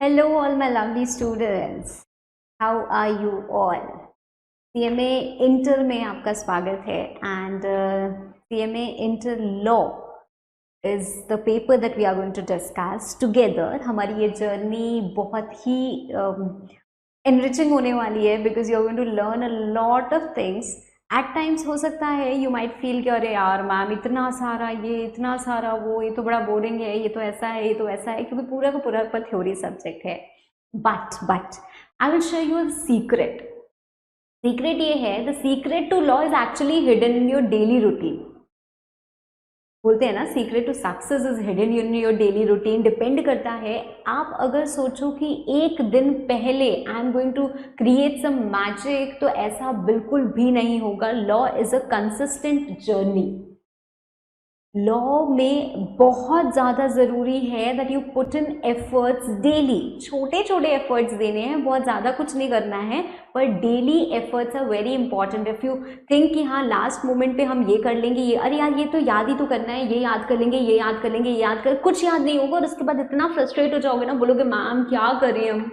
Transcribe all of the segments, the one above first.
Hello, all my lovely students. How are you all? CMA inter में आपका स्वागत है and CMA inter law is the paper that we are going to discuss together. हमारी ये journey बहुत ही enriching होने वाली है because you are going to learn a lot of things. At times हो सकता है यू माइट फील कि अरे यार मैम इतना सारा ये इतना सारा वो, ये तो बड़ा बोरिंग है, ये तो ऐसा है, ये तो ऐसा है, क्योंकि पूरा का पूरा पर थ्योरी सब्जेक्ट है. But I will show you secret. Secret ये है, the secret to law is actually hidden in your daily routine. बोलते हैं ना, secret to success is hidden in your daily routine. Depend करता है, आप अगर सोचो कि एक दिन पहले I am going to create some magic, तो ऐसा बिल्कुल भी नहीं होगा. Law is a consistent journey. Law में बहुत ज़्यादा ज़रूरी है that you put in efforts daily. छोटे छोटे एफर्ट्स देने हैं, बहुत ज़्यादा कुछ नहीं करना है, पर daily efforts are very important. If you think कि हाँ लास्ट मोमेंट पे हम ये कर लेंगे, ये अरे यार ये तो याद ही तो करना है, ये याद कर लेंगे, ये याद कर लेंगे, ये याद कर, कुछ याद नहीं होगा और उसके बाद इतना फ्रस्ट्रेट हो जाओगे ना, बोलोगे मैम क्या करें हम.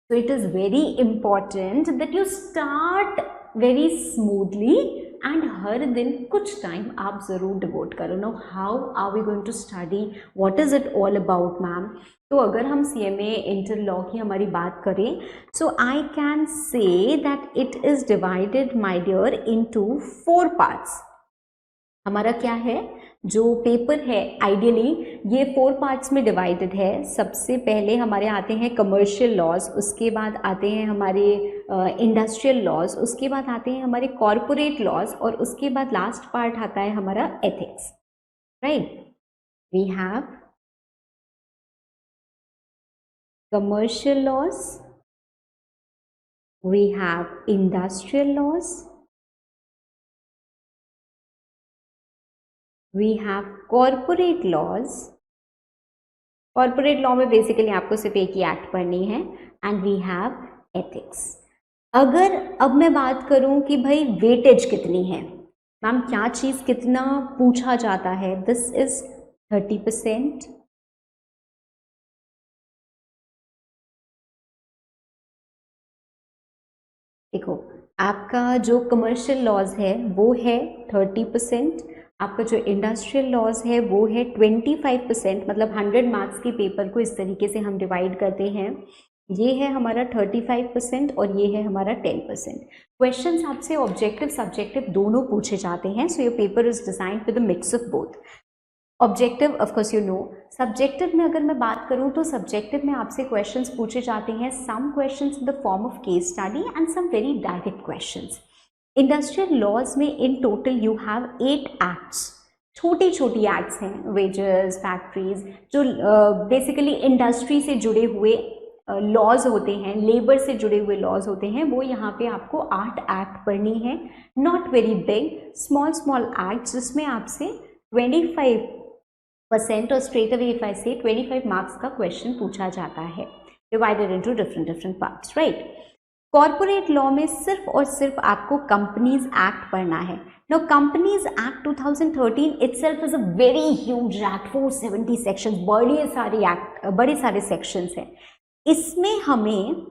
So it is very important that you start very smoothly and हर दिन कुछ टाइम आप ज़रूर डिवोट करो. No how are we going to study, what is it all about ma'am. तो अगर हम CMA इंटर लॉ की हमारी बात करें, so I can say that it is divided my dear into 4 parts. हमारा क्या है, जो पेपर है आइडियली ये 4 पार्ट्स में डिवाइडेड है. सबसे पहले हमारे आते हैं कमर्शियल लॉज, उसके बाद आते हैं हमारे इंडस्ट्रियल लॉज, उसके बाद आते हैं हमारे कॉरपोरेट लॉज, और उसके बाद लास्ट पार्ट आता है हमारा ethics. Right, we have commercial laws, we have industrial laws, we have corporate laws. Corporate law में बेसिकली आपको सिर्फ एक ही एक्ट पढ़नी है. And we have ethics. अगर अब मैं बात करूं कि भाई वेटेज कितनी है, मैम क्या चीज़ कितना पूछा जाता है, दिस इज 30%. देखो, आपका जो कमर्शियल लॉज है वो है 30%, आपका जो इंडस्ट्रियल लॉज है वो है 25%. मतलब 100 मार्क्स के पेपर को इस तरीके से हम डिवाइड करते हैं. ये है हमारा 35% और ये है हमारा 10%. क्वेश्चंस आपसे ऑब्जेक्टिव सब्जेक्टिव दोनों पूछे जाते हैं. So your paper is designed with a mix of both. Objective of course you know. Subjective में अगर मैं बात करूं तो सब्जेक्टिव में आपसे क्वेश्चंस पूछे जाते हैं, some questions in the form of case study and some very direct questions. Industrial laws में in total you have 8 acts. छोटी छोटी एक्ट्स हैं, वेजेस, फैक्ट्रीज, जो बेसिकली इंडस्ट्री से जुड़े हुए लॉज होते हैं, लेबर से जुड़े हुए लॉज होते हैं, वो यहाँ पे आपको 8 एक्ट पढ़नी है. Not very big, small small acts, जिसमें आपसे 25% और स्ट्रेट अवे इफ आई से 25 मार्क्स का क्वेश्चन पूछा जाता है, divided into different parts. Right, corporate law में सिर्फ और सिर्फ आपको कंपनीज एक्ट पढ़ना है. Now companies act 2013 itself is a very huge act, 470 sections, बड़े सारे सेक्शंस हैं. इसमें हमें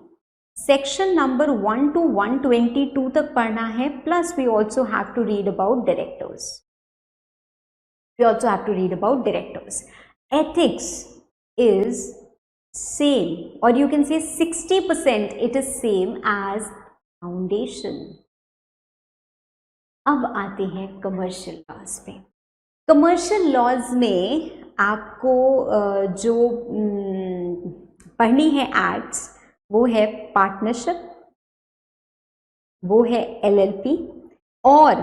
सेक्शन नंबर 1 to 122 तक पढ़ना है. Plus we also have to read about directors. Ethics is same, or you can say 60% it is same as foundation. अब आते हैं कमर्शियल लॉज पे. कमर्शियल लॉज में आपको जो पढ़नी है एक्ट्स, वो है पार्टनरशिप, वो है LLP, और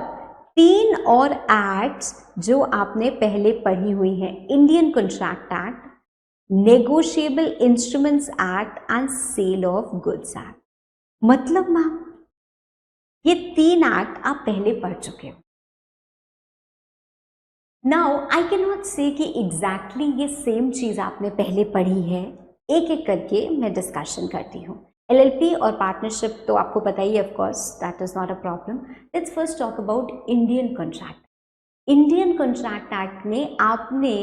3 और एक्ट्स जो आपने पहले पढ़ी हुई हैं, Indian contract act, negotiable instruments act and sale of goods act. मतलब मैम ये 3 एक्ट आप पहले पढ़ चुके हो. नाउ आई कैन नॉट से कि एग्जैक्टली ये सेम चीज आपने पहले पढ़ी है. एक एक करके मैं डिस्कशन करती हूँ. LLP और पार्टनरशिप तो आपको पता ही है, of course that is not a problem. Let's first talk about Indian contract. Indian contract act में आपने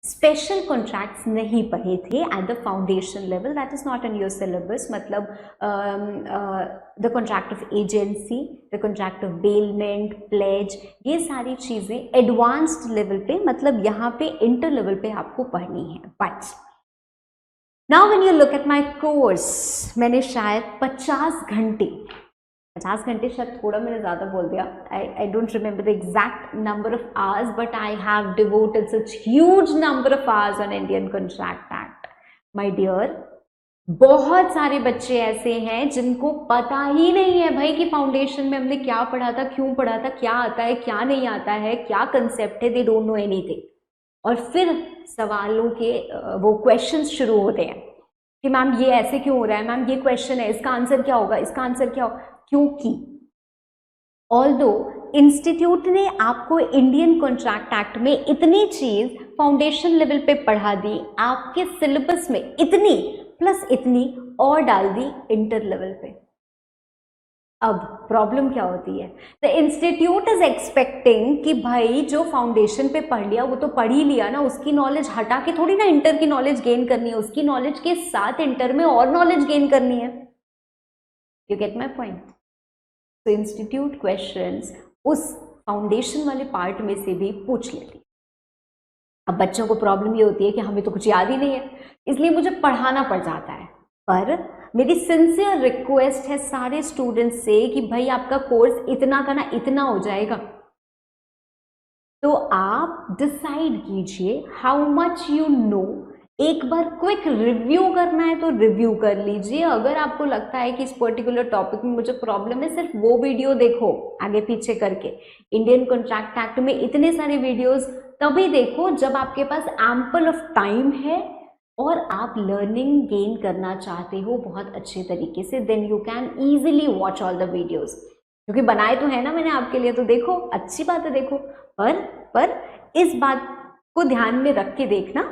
स्पेशल कॉन्ट्रैक्ट्स नहीं पढ़े थे at the foundation level, that is not in your syllabus, मतलब the contract of agency, the contract of bailment, pledge, ये सारी चीज़ें advanced level पे, मतलब यहाँ पे इंटर लेवल पे आपको पढ़नी है। But now when you look at my course, मैंने शायद 50 घंटे शायद थोड़ा मैंने ज़्यादा बोल दिया, I don't remember the exact number of hours, but I have devoted such huge number of hours on Indian contract act. My dear, बहुत सारे बच्चे ऐसे हैं जिनको पता ही नहीं है भाई कि फाउंडेशन में हमने क्या पढ़ा था, क्यों पढ़ा था, क्या आता है, क्या नहीं आता है, क्या कंसेप्ट है, दे डोंट नो एनीथिंग। और फिर सवालों के वो क्वेश्चंस शुरू होते हैं कि मैम ये ऐसे क्यों हो रहा है, मैम ये क्वेश्चन है, इसका आंसर क्या होगा, इसका आंसर क्या होगा, क्योंकि ऑल्दो इंस्टीट्यूट ने आपको इंडियन कॉन्ट्रैक्ट एक्ट में इतनी चीज फाउंडेशन लेवल पे पढ़ा दी, आपके सिलेबस में इतनी प्लस इतनी और डाल दी इंटर लेवल पे। अब प्रॉब्लम क्या होती है, द इंस्टीट्यूट इज एक्सपेक्टिंग कि भाई जो फाउंडेशन पे पढ़ लिया वो तो पढ़ ही लिया ना, उसकी नॉलेज हटा के थोड़ी ना इंटर की नॉलेज गेन करनी है, उसकी नॉलेज के साथ इंटर में और नॉलेज गेन करनी है। You get my point? तो इंस्टीट्यूट क्वेश्चंस उस फाउंडेशन वाले पार्ट में से भी पूछ लेती है। अब बच्चों को प्रॉब्लम ये होती है कि हमें तो कुछ याद ही नहीं है, इसलिए मुझे पढ़ाना पड़ जाता है। पर मेरी सिंसियर रिक्वेस्ट है सारे स्टूडेंट्स से कि भाई आपका कोर्स इतना का ना इतना हो जाएगा, तो आप डिसाइड कीजिए हाउ मच यू नो। एक बार क्विक रिव्यू करना है तो रिव्यू कर लीजिए। अगर आपको लगता है कि इस पर्टिकुलर टॉपिक में मुझे प्रॉब्लम है, सिर्फ वो वीडियो देखो आगे पीछे करके। इंडियन कॉन्ट्रैक्ट एक्ट में इतने सारे वीडियोस तभी देखो जब आपके पास एम्पल ऑफ टाइम है और आप लर्निंग गेन करना चाहते हो बहुत अच्छे तरीके से, then you can easily watch all the videos. क्योंकि बनाए तो है ना मैंने आपके लिए, तो देखो, अच्छी बात है देखो। पर इस बात को ध्यान में रख के देखना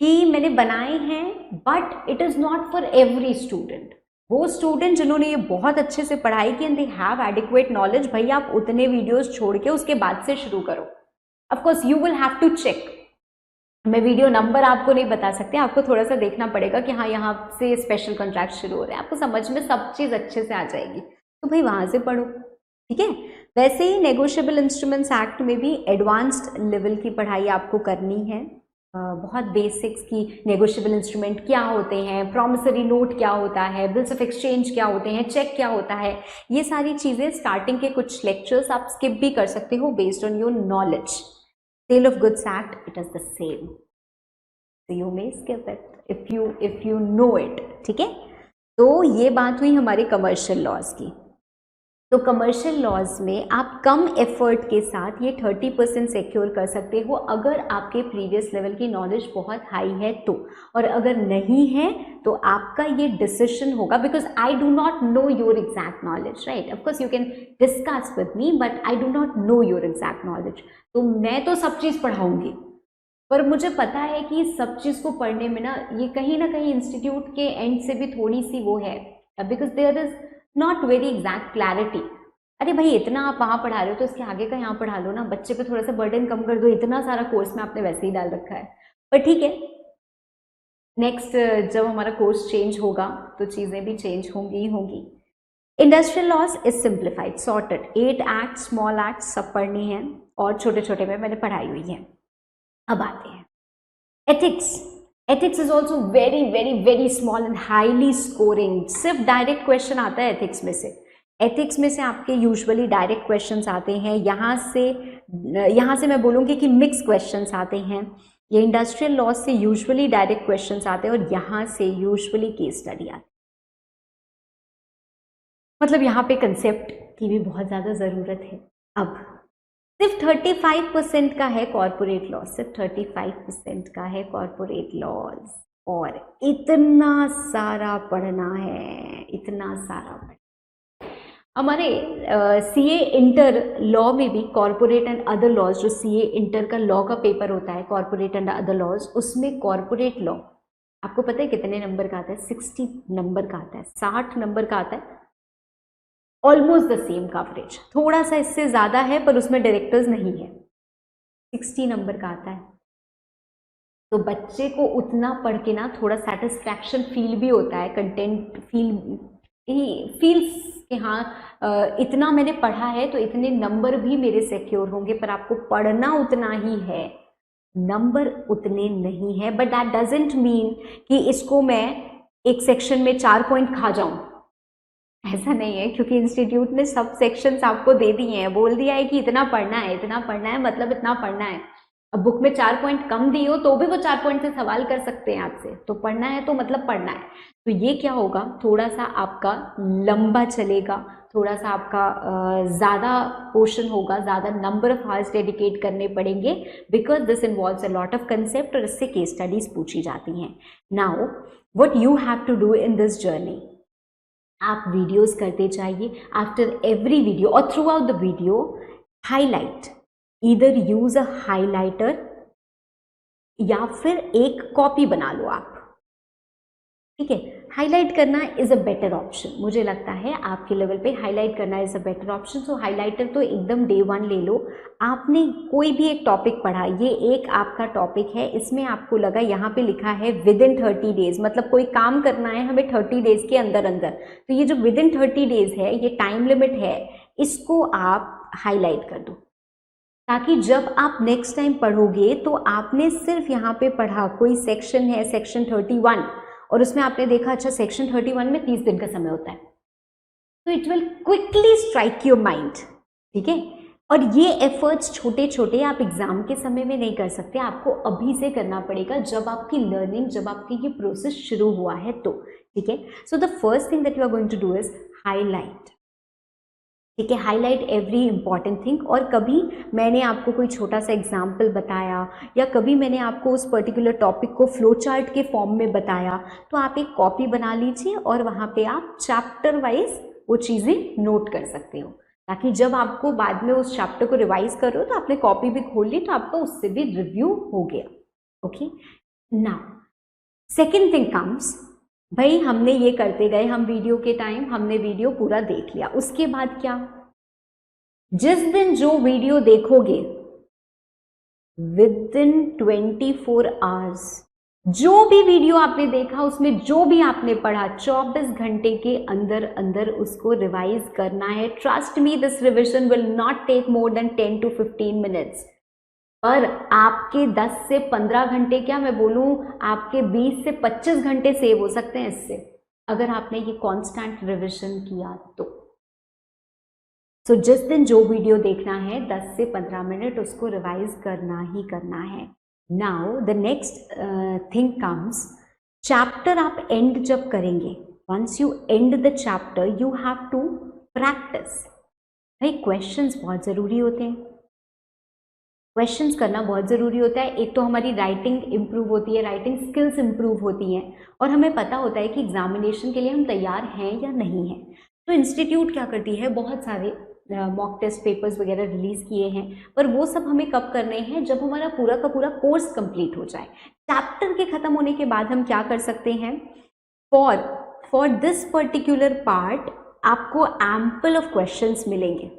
कि मैंने बनाए हैं, but it is not for every student. वो स्टूडेंट जिन्होंने ये बहुत अच्छे से पढ़ाई की and they have adequate knowledge, भाई आप उतने वीडियोस छोड़ के उसके बाद से शुरू करो। Of course you will have to check, मैं वीडियो नंबर आपको नहीं बता सकते, आपको थोड़ा सा देखना पड़ेगा कि हाँ यहाँ से स्पेशल कॉन्ट्रैक्ट शुरू हो रहे हैं, आपको समझ में सब चीज़ अच्छे से आ जाएगी, तो भाई वहाँ से पढ़ो, ठीक है। वैसे ही नेगोशिएबल इंस्ट्रूमेंट्स एक्ट में भी एडवांस्ड लेवल की पढ़ाई आपको करनी है। बहुत बेसिक्स की नेगोशिएबल इंस्ट्रूमेंट क्या होते हैं, प्रॉमिसरी नोट क्या होता है, बिल्स ऑफ एक्सचेंज क्या होते हैं, चेक क्या होता है, ये सारी चीज़ें स्टार्टिंग के कुछ लेक्चर्स आप स्किप भी कर सकते हो based on your knowledge. Sale of Goods Act, it is the same, so you may skip it if you know it, ठीक है। तो ये बात हुई हमारे कमर्शियल लॉज की। तो कमर्शियल लॉज में आप कम एफर्ट के साथ ये 30% सिक्योर कर सकते हो अगर आपके प्रीवियस लेवल की नॉलेज बहुत हाई है तो, और अगर नहीं है तो आपका ये डिसीजन होगा, because I do not know your exact knowledge, right. Of course you can discuss with me, but I do not know your exact knowledge. तो मैं तो सब चीज़ पढ़ाऊंगी, पर मुझे पता है कि सब चीज़ को पढ़ने में ना कहीं इंस्टीट्यूट के एंड से भी थोड़ी सी वो है, because there is not very exact clarity. अरे भाई इतना आप वहाँ पढ़ा रहे हो तो इसके आगे का यहाँ पढ़ा लो ना, बच्चे पे थोड़ा सा बर्डन कम कर दो, इतना सारा कोर्स में आपने वैसे ही डाल रखा है। पर ठीक है, नेक्स्ट जब हमारा कोर्स चेंज होगा तो चीज़ें भी चेंज होंगी ही होंगी। Industrial laws is simplified, sorted, 8 act, small act सब पढ़नी है और छोटे छोटे में मैंने पढ़ाई हुई है। अब आते हैं ethics. Ethics is also very very very small and highly scoring. सिर्फ डायरेक्ट क्वेश्चन आता है एथिक्स में से। एथिक्स में से आपके यूजुअली डायरेक्ट क्वेश्चंस आते हैं, यहाँ से मैं बोलूँगी कि मिक्स क्वेश्चंस आते हैं। ये इंडस्ट्रियल लॉ से यूजुअली डायरेक्ट क्वेश्चंस आते हैं और यहाँ से यूजुअली केस स्टडी आती है। मतलब यहाँ पे कंसेप्ट की भी बहुत ज़्यादा ज़रूरत है। अब सिर्फ 35% का है कॉर्पोरेट लॉ, सिर्फ 35% का है कॉर्पोरेट लॉज, और इतना सारा पढ़ना है, इतना सारा पढ़ना। हमारे सीए इंटर लॉ में भी कॉर्पोरेट एंड अदर लॉज, जो सीए इंटर का लॉ का पेपर होता है कॉर्पोरेट एंड अदर लॉज, उसमें कॉर्पोरेट लॉ आपको पता है कितने नंबर का आता है? 60 नंबर का आता है, 60 नंबर का आता है। ऑलमोस्ट द सेम कवरेज, थोड़ा सा इससे ज़्यादा है पर उसमें डायरेक्टर्स नहीं है, 60 नंबर का आता है। तो बच्चे को उतना पढ़ के ना थोड़ा सेटिस्फैक्शन फील भी होता है, कंटेंट फील्स कि हाँ इतना मैंने पढ़ा है तो इतने नंबर भी मेरे सिक्योर होंगे, पर आपको पढ़ना उतना ही है, नंबर उतने नहीं है। बट दैट डजंट मीन कि इसको मैं एक सेक्शन में 4 पॉइंट खा जाऊं, ऐसा नहीं है, क्योंकि इंस्टीट्यूट ने सब सेक्शंस आपको दे दिए हैं, बोल दिया है कि इतना पढ़ना है, इतना पढ़ना है, मतलब इतना पढ़ना है। अब बुक में 4 पॉइंट कम दिए हो तो भी वो 4 पॉइंट से सवाल कर सकते हैं आपसे, तो पढ़ना है तो मतलब पढ़ना है। तो ये क्या होगा, थोड़ा सा आपका लंबा चलेगा, थोड़ा सा आपका ज़्यादा पोर्शन होगा, ज़्यादा नंबर ऑफ आवर्स डेडिकेट करने पड़ेंगे, because this involves a lot of concept और इससे केस स्टडीज पूछी जाती हैं। Now what you have to do in this journey, आप वीडियोस करते जाइए, आफ्टर एवरी वीडियो और throughout the video highlight, either use a highlighter या फिर एक कॉपी बना लो आप, ठीक है। हाईलाइट करना इज अ बेटर ऑप्शन, मुझे लगता है आपके लेवल पे हाईलाइट करना is a better option. So highlighter तो एकदम डे 1 ले लो। आपने कोई भी एक टॉपिक पढ़ा, ये एक आपका टॉपिक है, इसमें आपको लगा यहाँ पे लिखा है विद इन 30 डेज, मतलब कोई काम करना है हमें 30 डेज के अंदर अंदर, तो ये जो विद इन 30 डेज है, ये टाइम लिमिट है, इसको आप हाईलाइट कर दो, ताकि जब आप नेक्स्ट टाइम पढ़ोगे तो आपने सिर्फ यहाँ पे पढ़ा, कोई सेक्शन है सेक्शन 31 और उसमें आपने देखा अच्छा सेक्शन 31 में 30 दिन का समय होता है, तो it will quickly strike your mind, ठीक है। और ये एफर्ट्स छोटे छोटे आप एग्जाम के समय में नहीं कर सकते, आपको अभी से करना पड़ेगा, जब आपकी लर्निंग, जब आपकी ये प्रोसेस शुरू हुआ है तो, ठीक है। So the first thing that you are going to do is highlight, ठीक है, हाईलाइट एवरी इंपॉर्टेंट थिंग। और कभी मैंने आपको कोई छोटा सा एग्जाम्पल बताया या कभी मैंने आपको उस पर्टिकुलर टॉपिक को फ्लो चार्ट के फॉर्म में बताया, तो आप एक कॉपी बना लीजिए और वहाँ पे आप चैप्टर वाइज वो चीज़ें नोट कर सकते हो, ताकि जब आपको बाद में उस चैप्टर को रिवाइज करो तो आपने कॉपी भी खोल ली, तो आपका उससे भी रिव्यू हो गया। Okay, now second thing comes, भाई हमने ये करते गए, हम वीडियो के टाइम हमने वीडियो पूरा देख लिया, उसके बाद क्या, जिस दिन जो वीडियो देखोगे विद इन 24 आवर्स, जो भी वीडियो आपने देखा उसमें जो भी आपने पढ़ा 24 घंटे के अंदर अंदर उसको रिवाइज करना है। Trust me, this revision will not take more than 10 to 15 minutes, पर आपके 10 से 15 घंटे, क्या मैं बोलूं आपके 20 से 25 घंटे सेव हो सकते हैं इससे, अगर आपने ये कांस्टेंट रिवीजन किया तो। सो जिस दिन जो वीडियो देखना है 10 से 15 मिनट उसको रिवाइज करना ही करना है। Now the next thing comes, chapter आप एंड जब करेंगे, once you end the chapter you have to practise. भाई क्वेश्चंस बहुत ज़रूरी होते हैं, क्वेश्चंस करना बहुत ज़रूरी होता है। एक तो हमारी राइटिंग इम्प्रूव होती है, राइटिंग स्किल्स इम्प्रूव होती हैं, और हमें पता होता है कि एग्जामिनेशन के लिए हम तैयार हैं या नहीं हैं। तो इंस्टीट्यूट क्या करती है, बहुत सारे मॉक टेस्ट पेपर्स वगैरह रिलीज़ किए हैं, पर वो सब हमें कब करने हैं, जब हमारा पूरा का पूरा कोर्स कंप्लीट हो जाए। चैप्टर के ख़त्म होने के बाद हम क्या कर सकते हैं, फॉर दिस पर्टिकुलर पार्ट आपको एम्पल ऑफ क्वेश्चंस मिलेंगे,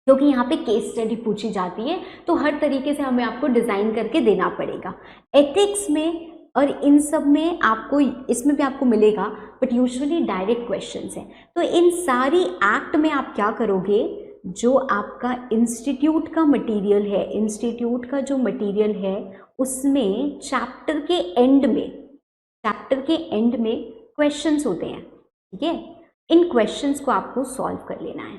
क्योंकि यहाँ पे केस स्टडी पूछी जाती है, तो हर तरीके से हमें आपको डिज़ाइन करके देना पड़ेगा। एथिक्स में और इन सब में आपको, इसमें भी आपको मिलेगा, बट यूजुअली डायरेक्ट क्वेश्चंस हैं। तो इन सारी एक्ट में आप क्या करोगे, जो आपका इंस्टीट्यूट का मटेरियल है, इंस्टीट्यूट का जो मटेरियल है उसमें चैप्टर के एंड में क्वेश्चंस होते हैं, ठीक है। इन क्वेश्चंस को आपको सॉल्व कर लेना है।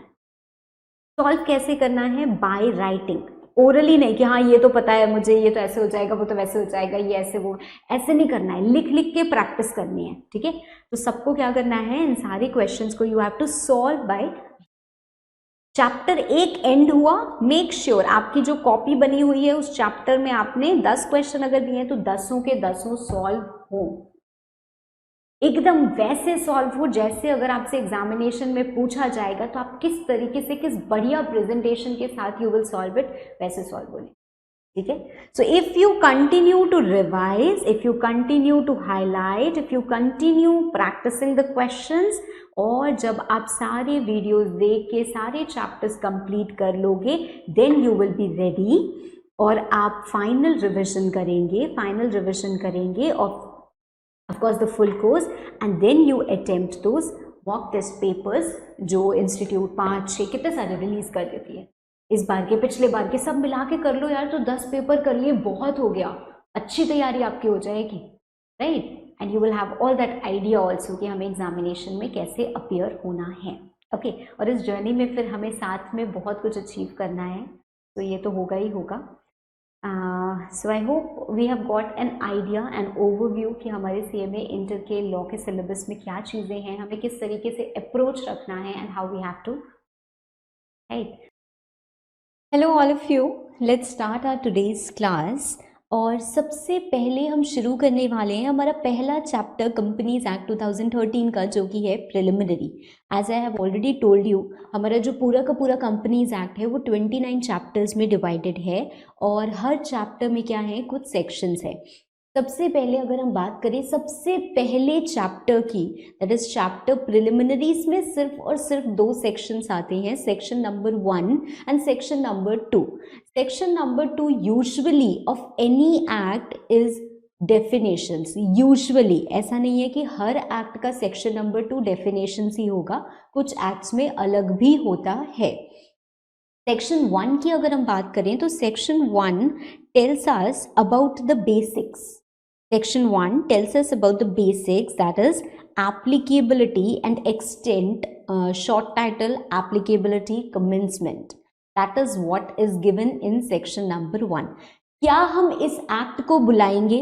सॉल्व कैसे करना है, बाय राइटिंग, ओरली नहीं कि हाँ ये तो पता है मुझे, ये तो ऐसे हो जाएगा, वो तो वैसे हो जाएगा, ये ऐसे वो ऐसे नहीं करना है, लिख लिख के प्रैक्टिस करनी है, ठीक है। तो सबको क्या करना है, इन सारे क्वेश्चंस को you have to solve by, chapter एक एंड हुआ, मेक श्योर आपकी जो कॉपी बनी हुई है उस चैप्टर में आपने 10 क्वेश्चन अगर दिए हैं तो 10 के 10 सॉल्व हो, एकदम वैसे सॉल्व हो जैसे अगर आपसे एग्जामिनेशन में पूछा जाएगा तो आप किस तरीके से, किस बढ़िया प्रेजेंटेशन के साथ यू विल सॉल्व इट, वैसे सॉल्व होने, ठीक है। So if you continue to revise, if you continue to highlight, if you continue practising the questions, और जब आप सारे वीडियोस देख के सारे चैप्टर्स कंप्लीट कर लोगे, then you will be ready और आप फाइनल रिविजन करेंगे of course the full course, and then you attempt those mock test papers जो इंस्टीट्यूट 5-6 कितने सारे रिलीज कर देती है। इस बार के पिछले बार के सब मिला के कर लो यार, तो 10 पेपर कर लिए बहुत हो गया, अच्छी तैयारी आपकी हो जाएगी, right. And you will have all that idea also कि हमें एग्जामिनेशन में कैसे अपीयर होना है, ओके। और इस जर्नी में फिर हमें साथ में बहुत कुछ अचीव करना है, तो ये तो होगा ही होगा। So I hope we have got an idea and overview कि हमारे CMA इंटर के लॉ के सिलेबस में क्या चीज़ें हैं, हमें किस तरीके से अप्रोच रखना है, and how we have to, right. Hello all of you, let's start our today's class. और सबसे पहले हम शुरू करने वाले हैं हमारा पहला चैप्टर कंपनीज एक्ट 2013 का, जो कि है preliminary. As I have already told you, हमारा जो पूरा का पूरा कंपनीज एक्ट है वो 29 चैप्टर्स में डिवाइडेड है, और हर चैप्टर में क्या है, कुछ सेक्शंस है। सबसे पहले अगर हम बात करें सबसे पहले चैप्टर की, दैट इज चैप्टर प्रिलिमिनरीज में सिर्फ और सिर्फ 2 सेक्शंस आते हैं, section number 1 and section number 2। Section number 2 usually of any act is definitions. Usually, ऐसा नहीं है कि हर एक्ट का सेक्शन नंबर 2 डेफिनेशंस ही होगा, कुछ एक्ट्स में अलग भी होता है। सेक्शन 1 की अगर हम बात करें तो section 1 tells us about the basics. Section 1 tells us about the basics, that is applicability and extent, short title applicability commencement. That is what is given in section number 1. क्या हम इस एक्ट को बुलाएंगे,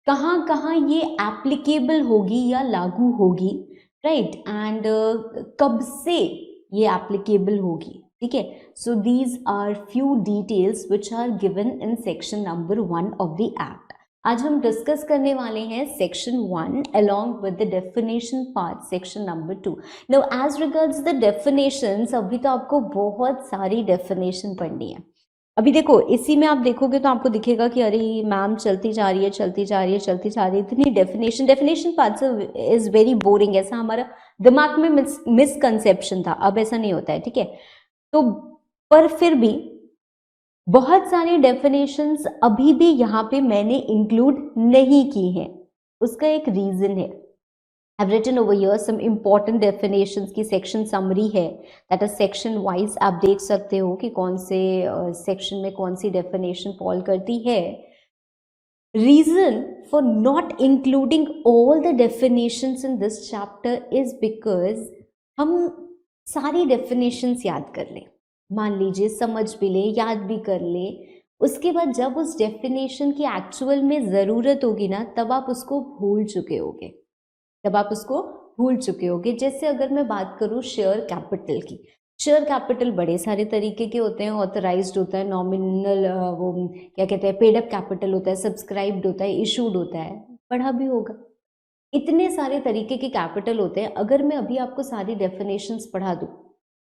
कहाँ कहाँ ये एप्लीकेबल होगी या लागू होगी, राइट, एंड कब से ये एप्लीकेबल होगी, ठीक है। So these are few details which are given in section number 1 of the act. आज हम डिस्कस करने वाले हैं section 1 along with the definition part section number 2। Now as regards the definitions, अभी तो आपको बहुत सारी डेफिनेशन पढ़नी है। अभी देखो, इसी में आप देखोगे तो आपको दिखेगा कि अरे मैम चलती जा रही है, इतनी definition part is very boring, ऐसा हमारा दिमाग में मिसकंसेप्शन था। अब ऐसा नहीं होता है, ठीक है। तो पर फिर भी बहुत सारी डेफिनेशंस अभी भी यहाँ पे मैंने इंक्लूड नहीं की हैं, उसका एक रीजन है। I've written over here some important definitions की सेक्शन समरी है, दैट इज सेक्शन वाइज आप देख सकते हो कि कौन से सेक्शन में कौन सी डेफिनेशन फॉल करती है। Reason for not including all the definitions in this chapter is because हम सारी डेफिनेशंस याद कर लें, मान लीजिए समझ भी लें, याद भी कर लें, उसके बाद जब उस डेफिनेशन की एक्चुअल में ज़रूरत होगी ना, तब आप उसको भूल चुके होगे। जैसे अगर मैं बात करूँ शेयर कैपिटल की, शेयर कैपिटल बड़े सारे तरीके के होते हैं, ऑथराइज्ड होता है, नॉमिनल, वो क्या कहते हैं, पेड अप कैपिटल होता है, सब्सक्राइब्ड होता है, इशूड होता है, पढ़ा भी होगा। इतने सारे तरीके के कैपिटल होते हैं, अगर मैं अभी आपको सारी डेफिनेशंस पढ़ा दूँ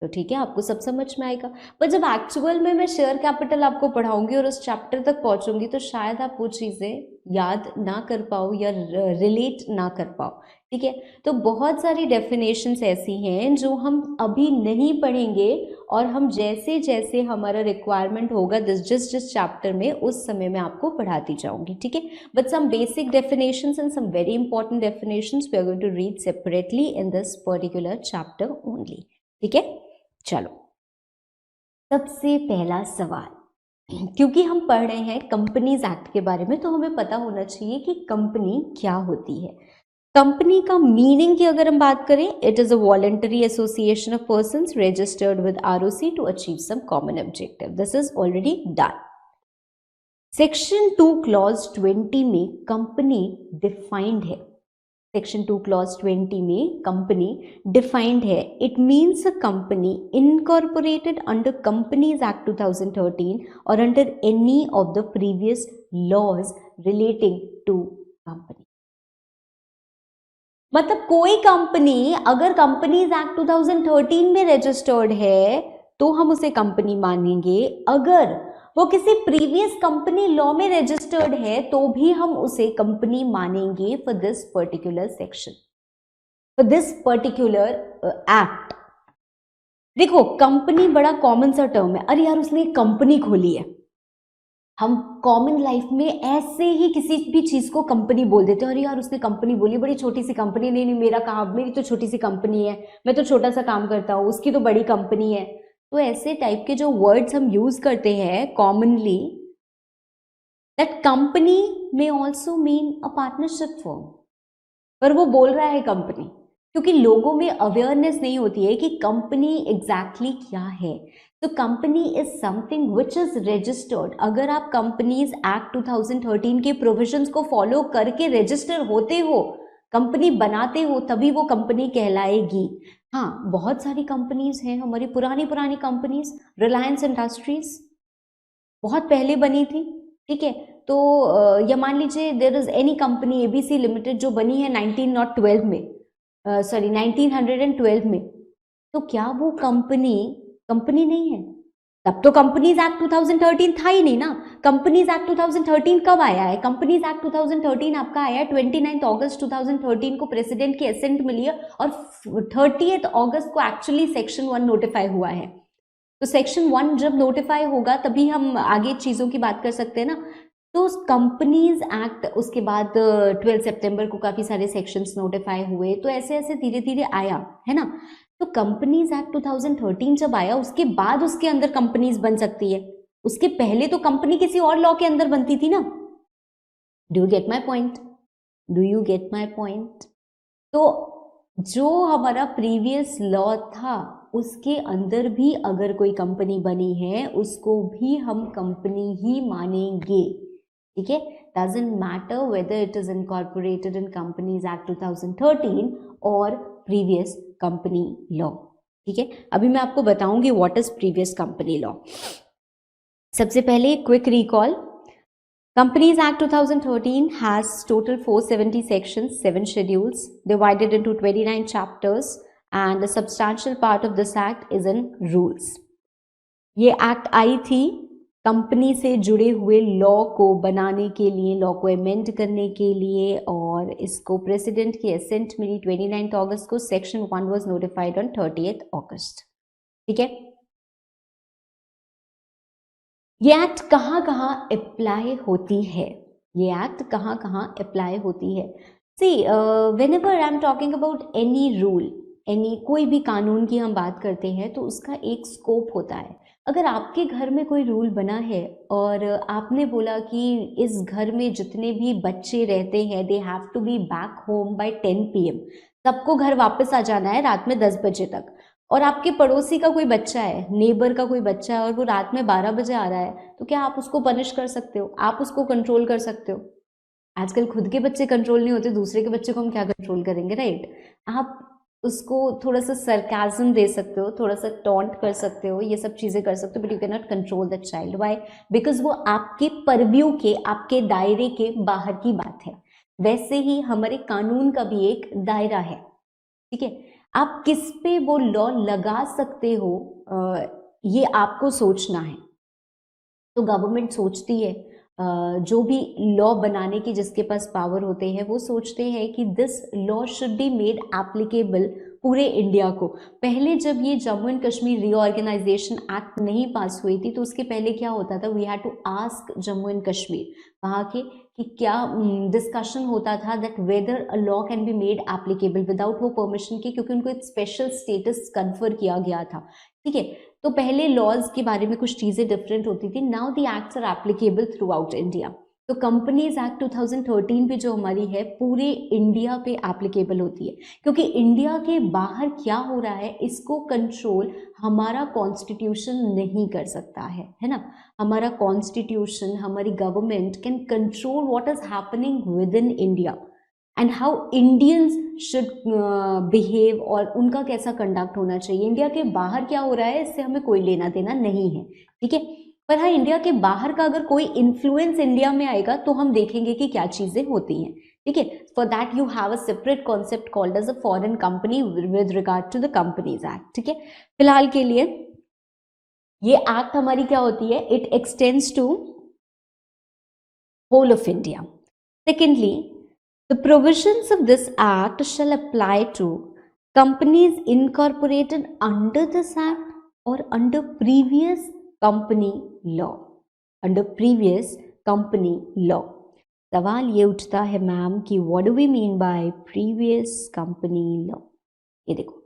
तो ठीक है, आपको सब समझ में आएगा। पर जब एक्चुअल में मैं शेयर कैपिटल आपको पढ़ाऊंगी और उस चैप्टर तक पहुंचूंगी तो शायद आप वो चीज़ें याद ना कर पाओ या रिलेट ना कर पाओ, ठीक है। तो बहुत सारी डेफिनेशंस ऐसी हैं जो हम अभी नहीं पढ़ेंगे, और हम जैसे जैसे हमारा रिक्वायरमेंट होगा जिस चैप्टर में, उस समय में आपको पढ़ाती जाऊंगी, ठीक है। But some basic definitions and some very important definitions we are going to read separately in this particular chapter only, ठीक है। चलो, सबसे पहला सवाल, क्योंकि हम पढ़ रहे हैं कंपनीज एक्ट के बारे में, तो हमें पता होना चाहिए कि कंपनी क्या होती है। कंपनी का मीनिंग की अगर हम बात करें, it is a voluntary association of persons registered with ROC to achieve some common objective. This is already done. Section 2 clause 20 में कंपनी डिफाइंड है। सेक्शन 2 क्लॉज 20 में कंपनी डिफाइंड है। It means a company incorporated under companies act 2013 और under any of the previous laws relating to company. मतलब कोई company अगर companies act 2013 में registered है तो हम उसे कंपनी मानेंगे, अगर वो किसी प्रीवियस कंपनी लॉ में रजिस्टर्ड है तो भी हम उसे कंपनी मानेंगे for this particular section, for this particular act. देखो, कंपनी बड़ा कॉमन सा टर्म है, अरे यार उसने एक कंपनी खोली है, हम कॉमन लाइफ में ऐसे ही किसी भी चीज को कंपनी बोल देते हैं, और यार उसने कंपनी बोली, बड़ी छोटी सी कंपनी, नहीं नहीं मेरा काम, मेरी तो छोटी सी कंपनी है, मैं तो छोटा सा काम करता हूँ, उसकी तो बड़ी कंपनी है। तो ऐसे टाइप के जो वर्ड्स हम यूज करते हैं कॉमनली, दैट कंपनी में also mean a partnership firm, पर वो बोल रहा है कंपनी, क्योंकि लोगों में अवेयरनेस नहीं होती है कि कंपनी एग्जैक्टली क्या है। तो company is something which is registered. अगर आप कंपनीज एक्ट 2013 के प्रोविजंस को फॉलो करके रजिस्टर होते हो, कंपनी बनाते हो, तभी वो कंपनी कहलाएगी। हाँ, बहुत सारी कंपनीज हैं हमारी, पुरानी पुरानी कंपनीज, रिलायंस इंडस्ट्रीज बहुत पहले बनी थी, ठीक है। तो या मान लीजिए there is any company ABC limited जो बनी है 1912 में, सॉरी 1912 में, तो क्या वो कंपनी कंपनी नहीं है? तब तो कंपनीज एक्ट 2013 था ही नहीं ना। कंपनीज एक्ट 2013 कब आया है? कंपनीज एक्ट 2013 आपका आया है 29 अगस्त 2013 को प्रेसिडेंट की एसेंट मिली है, और 30 अगस्त को एक्चुअली सेक्शन 1 नोटिफाई हुआ है। तो सेक्शन 1 जब नोटिफाई होगा तभी हम आगे चीजों की बात कर सकते हैं ना। तो कंपनीज एक्ट, उसके बाद 12 सितंबर को काफी सारे सेक्शंस नोटिफाई हुए, तो ऐसे ऐसे धीरे धीरे आया है ना। तो कंपनीज एक्ट 2013 जब आया, उसके बाद उसके अंदर कंपनीज बन सकती है, उसके पहले तो कंपनी किसी और लॉ के अंदर बनती थी ना। Do you get my point? Do you get my point? तो जो हमारा प्रीवियस लॉ था उसके अंदर भी अगर कोई कंपनी बनी है, उसको भी हम कंपनी ही मानेंगे, ठीक है। Doesn't matter whether it is incorporated in companies act 2013 और प्रीवियस कंपनी लॉ, ठीक है। अभी मैं आपको बताऊंगी what is previous company law. सबसे पहले quick recall, Companies Act 2013 has total 470 sections, 7 schedules, divided into 29 chapters, and a substantial part of this act is in rules. ये एक्ट आई थी कंपनी से जुड़े हुए लॉ को बनाने के लिए, लॉ को अमेंड करने के लिए, और इसको प्रेसिडेंट की एसेंट मिली 29 अगस्त को। सेक्शन 1 वाज नोटिफाइड ऑन 30 अगस्त, ठीक है। ये एक्ट कहाँ कहाँ अप्लाई होती है? ये एक्ट कहाँ कहाँ अप्लाई होती है? See, whenever I am talking about any rule, any कोई भी कानून की हम बात करते हैं, तो उसका एक स्कोप होता है। अगर आपके घर में कोई रूल बना है और आपने बोला कि इस घर में जितने भी बच्चे रहते हैं they have to be back home by 10 PM, सबको घर वापस आ जाना है रात में 10 बजे तक, और आपके पड़ोसी का कोई बच्चा है, नेबर का कोई बच्चा है, और वो रात में 12 बजे आ रहा है, तो क्या आप उसको पनिश कर सकते हो? आप उसको कंट्रोल कर सकते हो? आजकल खुद के बच्चे कंट्रोल नहीं होते, दूसरे के बच्चे को हम क्या कंट्रोल करेंगे, राइट। आप उसको थोड़ा सा सरकाज़म दे सकते हो, थोड़ा सा टॉन्ट कर सकते हो, ये सब चीज़ें कर सकते हो, but you can not control the child. Why? Because वो आपके परव्यू के, आपके दायरे के बाहर की बात है। वैसे ही हमारे कानून का भी एक दायरा है, ठीक है। आप किस पे वो लॉ लगा सकते हो, ये आपको सोचना है। तो गवर्नमेंट सोचती है, जो भी लॉ बनाने की जिसके पास पावर होते हैं वो सोचते हैं कि this law should be made applicable पूरे इंडिया को। पहले जब ये Jammu and Kashmir reorganisation act नहीं पास हुई थी, तो उसके पहले क्या होता था, we had to ask Jammu and Kashmir, वहाँ के, कि क्या डिस्कशन होता था that whether a law can be made applicable without वो परमिशन के, क्योंकि उनको एक स्पेशल स्टेटस कन्फर किया गया था, ठीक है। तो पहले लॉज के बारे में कुछ चीजें डिफरेंट होती थी। Now the acts are applicable throughout India. तो कंपनीज एक्ट 2013 पे जो हमारी है पूरे इंडिया पे एप्लीकेबल होती है, क्योंकि इंडिया के बाहर क्या हो रहा है इसको कंट्रोल हमारा कॉन्स्टिट्यूशन नहीं कर सकता है ना। हमारा कॉन्स्टिट्यूशन, हमारी government can control what is happening with in India and how Indians should behave, और उनका कैसा कंडक्ट होना चाहिए। इंडिया के बाहर क्या हो रहा है इससे हमें कोई लेना देना नहीं है, ठीक है। पर हाँ, इंडिया के बाहर का अगर कोई इन्फ्लुएंस इंडिया में आएगा तो हम देखेंगे कि क्या चीजें होती हैं, ठीक है। For that you have a separate concept called as a foreign company with regard to the companies act, ठीक है। फिलहाल के लिए ये एक्ट हमारी क्या होती है, it extends to whole of India. Secondly, the provisions of this act shall apply to companies incorporated under this act or under previous company law. Under previous company law. सवाल ये उठता है मैम कि what do we mean by previous company law. ये देखो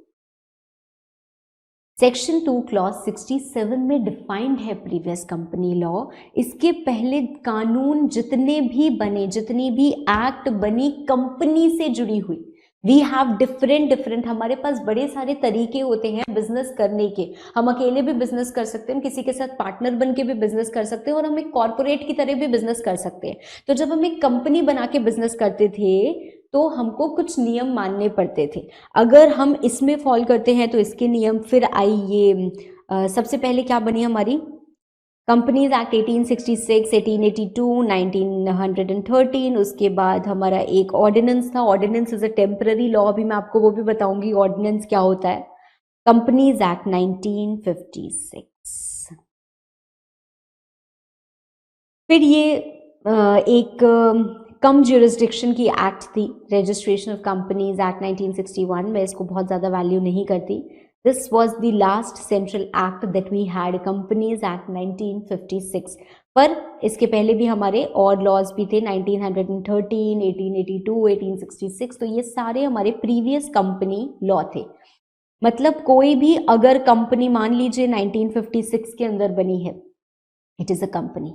section 2 clause 67 में defined है previous company law. इसके पहले कानून जितने भी बने, जितनी भी एक्ट बनी कंपनी से जुड़ी हुई, वी हैव डिफरेंट हमारे पास बड़े सारे तरीके होते हैं बिजनेस करने के। हम अकेले भी बिजनेस कर सकते हैं, हम किसी के साथ पार्टनर बन के भी बिजनेस कर सकते हैं, और हम एक कॉर्पोरेट की तरह भी बिजनेस कर सकते हैं। तो जब हम एक कंपनी बना के बिजनेस करते थे तो हमको कुछ नियम मानने पड़ते थे। अगर हम इसमें फॉलो करते हैं तो इसके नियम, फिर आई ये सबसे पहले क्या बनी हमारी कंपनीज एक्ट 1866, 1882, 1913। उसके बाद हमारा एक ऑर्डिनेंस था। Ordinance is a temporary law, अभी मैं आपको वो भी बताऊंगी ऑर्डिनेंस क्या होता है। Companies act 1956। फिर ये एक कम ज्यूरिसडिक्शन की एक्ट थी, रजिस्ट्रेशन ऑफ कंपनीज एक्ट 1961। मैं इसको बहुत ज़्यादा वैल्यू नहीं करती। This was the last central act that we had, companies act 1956। पर इसके पहले भी हमारे और लॉज भी थे, 1913, 1882, 1866। तो ये सारे हमारे प्रीवियस कंपनी लॉ थे। मतलब कोई भी अगर कंपनी मान लीजिए 1956 के अंदर बनी है, इट इज़ अ कंपनी,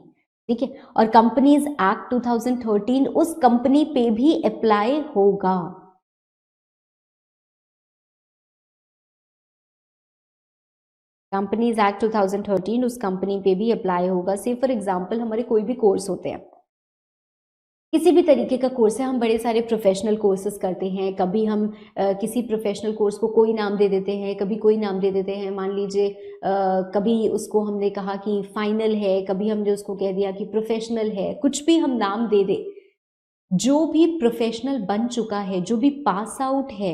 ठीक है। और कंपनीज एक्ट 2013 उस कंपनी पे भी अप्लाई होगा। कंपनीज एक्ट 2013 उस कंपनी पे भी अप्लाई होगा। से फॉर एग्जांपल हमारे कोई भी कोर्स होते हैं, किसी भी तरीके का कोर्स है, हम बड़े सारे प्रोफेशनल कोर्सेज करते हैं। कभी हम किसी प्रोफेशनल कोर्स को कोई नाम दे देते हैं, कभी कोई नाम दे देते हैं। मान लीजिए कभी उसको हमने कहा कि फाइनल है, कभी हमने उसको कह दिया कि प्रोफेशनल है, कुछ भी हम नाम दे दे। जो भी प्रोफेशनल बन चुका है, जो भी पास आउट है,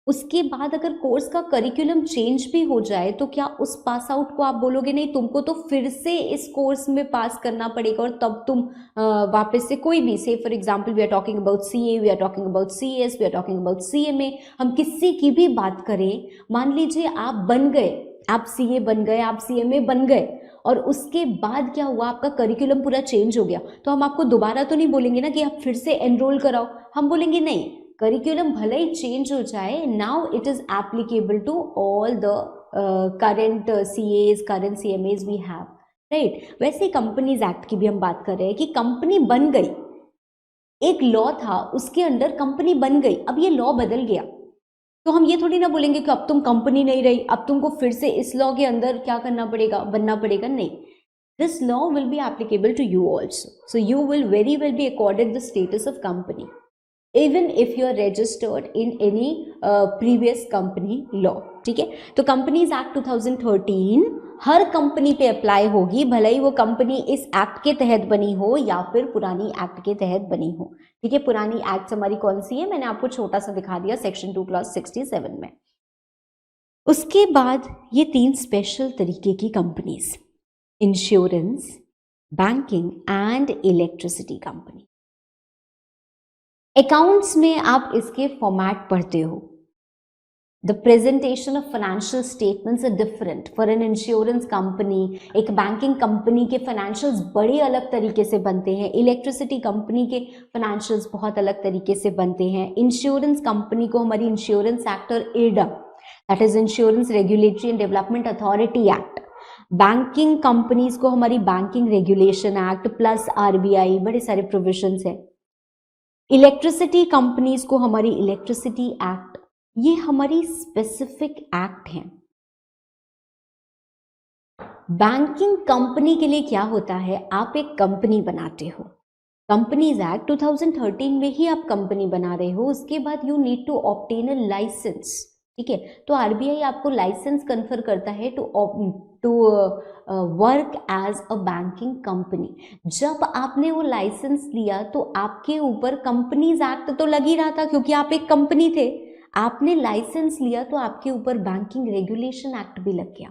उसके बाद अगर कोर्स का करिकुलम चेंज भी हो जाए तो क्या उस पास आउट को आप बोलोगे नहीं तुमको तो फिर से इस कोर्स में पास करना पड़ेगा और तब तुम वापस से कोई भी, say for example we are talking about CA, we are talking about CS, we are talking about CMA, हम किसी की भी बात करें, मान लीजिए आप बन गए, आप सीए बन गए, आप सीएमए बन गए, और उसके बाद क्या हुआ, आपका करिकुलम पूरा चेंज हो गया, तो हम आपको दोबारा तो नहीं बोलेंगे ना कि आप फिर से एनरोल कराओ। हम बोलेंगे नहीं, करिकुलम भले ही चेंज हो जाए, now it is applicable to all the current CS, current CMS we have, right. वैसे कंपनीज एक्ट की भी हम बात कर रहे हैं कि कंपनी बन गई, एक लॉ था उसके अंडर कंपनी बन गई, अब ये लॉ बदल गया, तो हम ये थोड़ी ना बोलेंगे कि अब तुम कंपनी नहीं रही, अब तुमको फिर से इस लॉ के अंदर क्या करना पड़ेगा, बनना पड़ेगा, नहीं। This law will be applicable to you also, so you will very well be accorded the status of company even if you are registered in any previous company law, ठीक है। तो कंपनीज एक्ट 2013 हर company पे apply होगी, भले ही वो company इस act के तहत बनी हो या फिर पुरानी एक्ट के तहत बनी हो, ठीक है। पुरानी एक्ट हमारी कौन सी है, मैंने आपको छोटा सा दिखा दिया सेक्शन 2 क्लॉज 67 में। उसके बाद ये 3 स्पेशल तरीके की companies, insurance, banking and electricity company. Accounts में आप इसके फॉर्मेट पढ़ते हो, the presentation of financial statements are different for an insurance company. एक बैंकिंग कंपनी के फाइनेंशियल्स बड़े अलग तरीके से बनते हैं, इलेक्ट्रिसिटी कंपनी के फाइनेंशियल्स बहुत अलग तरीके से बनते हैं। इंश्योरेंस कंपनी को हमारी इंश्योरेंस एक्ट और IRDA, that is insurance regulatory and development authority act. Banking companies को हमारी banking regulation act plus RBI, बड़े सारे प्रोविजंस है। इलेक्ट्रिसिटी कंपनीज को हमारी इलेक्ट्रिसिटी एक्ट, ये हमारी स्पेसिफिक एक्ट है। बैंकिंग कंपनी के लिए क्या होता है, आप एक कंपनी बनाते हो, कंपनीज एक्ट 2013 में ही आप कंपनी बना रहे हो, उसके बाद you need to obtain a licence, ठीक है। तो आरबीआई आपको लाइसेंस कन्फर करता है to work as a banking company. जब आपने वो लाइसेंस लिया तो आपके ऊपर कंपनीज एक्ट तो लग ही रहा था क्योंकि आप एक कंपनी थे, आपने लाइसेंस लिया तो आपके ऊपर बैंकिंग रेगुलेशन एक्ट भी लग गया,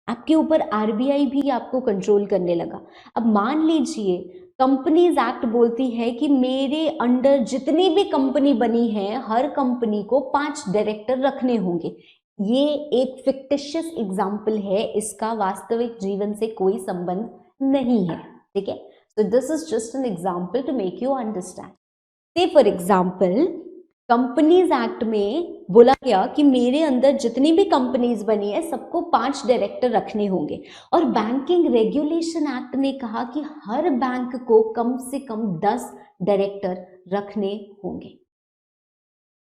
आपके ऊपर आरबीआई भी आपको कंट्रोल करने लगा। अब मान लीजिए कंपनीज एक्ट बोलती है कि मेरे अंडर जितनी भी कंपनी बनी है हर कंपनी को 5 डायरेक्टर रखने होंगे। ये एक फिक्टिशियस एग्जाम्पल है, इसका वास्तविक जीवन से कोई संबंध नहीं है, ठीक है. So this is just an example to make you understand. Say for example companies act में बोला गया कि मेरे अंदर जितनी भी कंपनीज बनी है सबको 5 डायरेक्टर रखने होंगे, और बैंकिंग रेगुलेशन एक्ट ने कहा कि हर बैंक को कम से कम 10 डायरेक्टर रखने होंगे.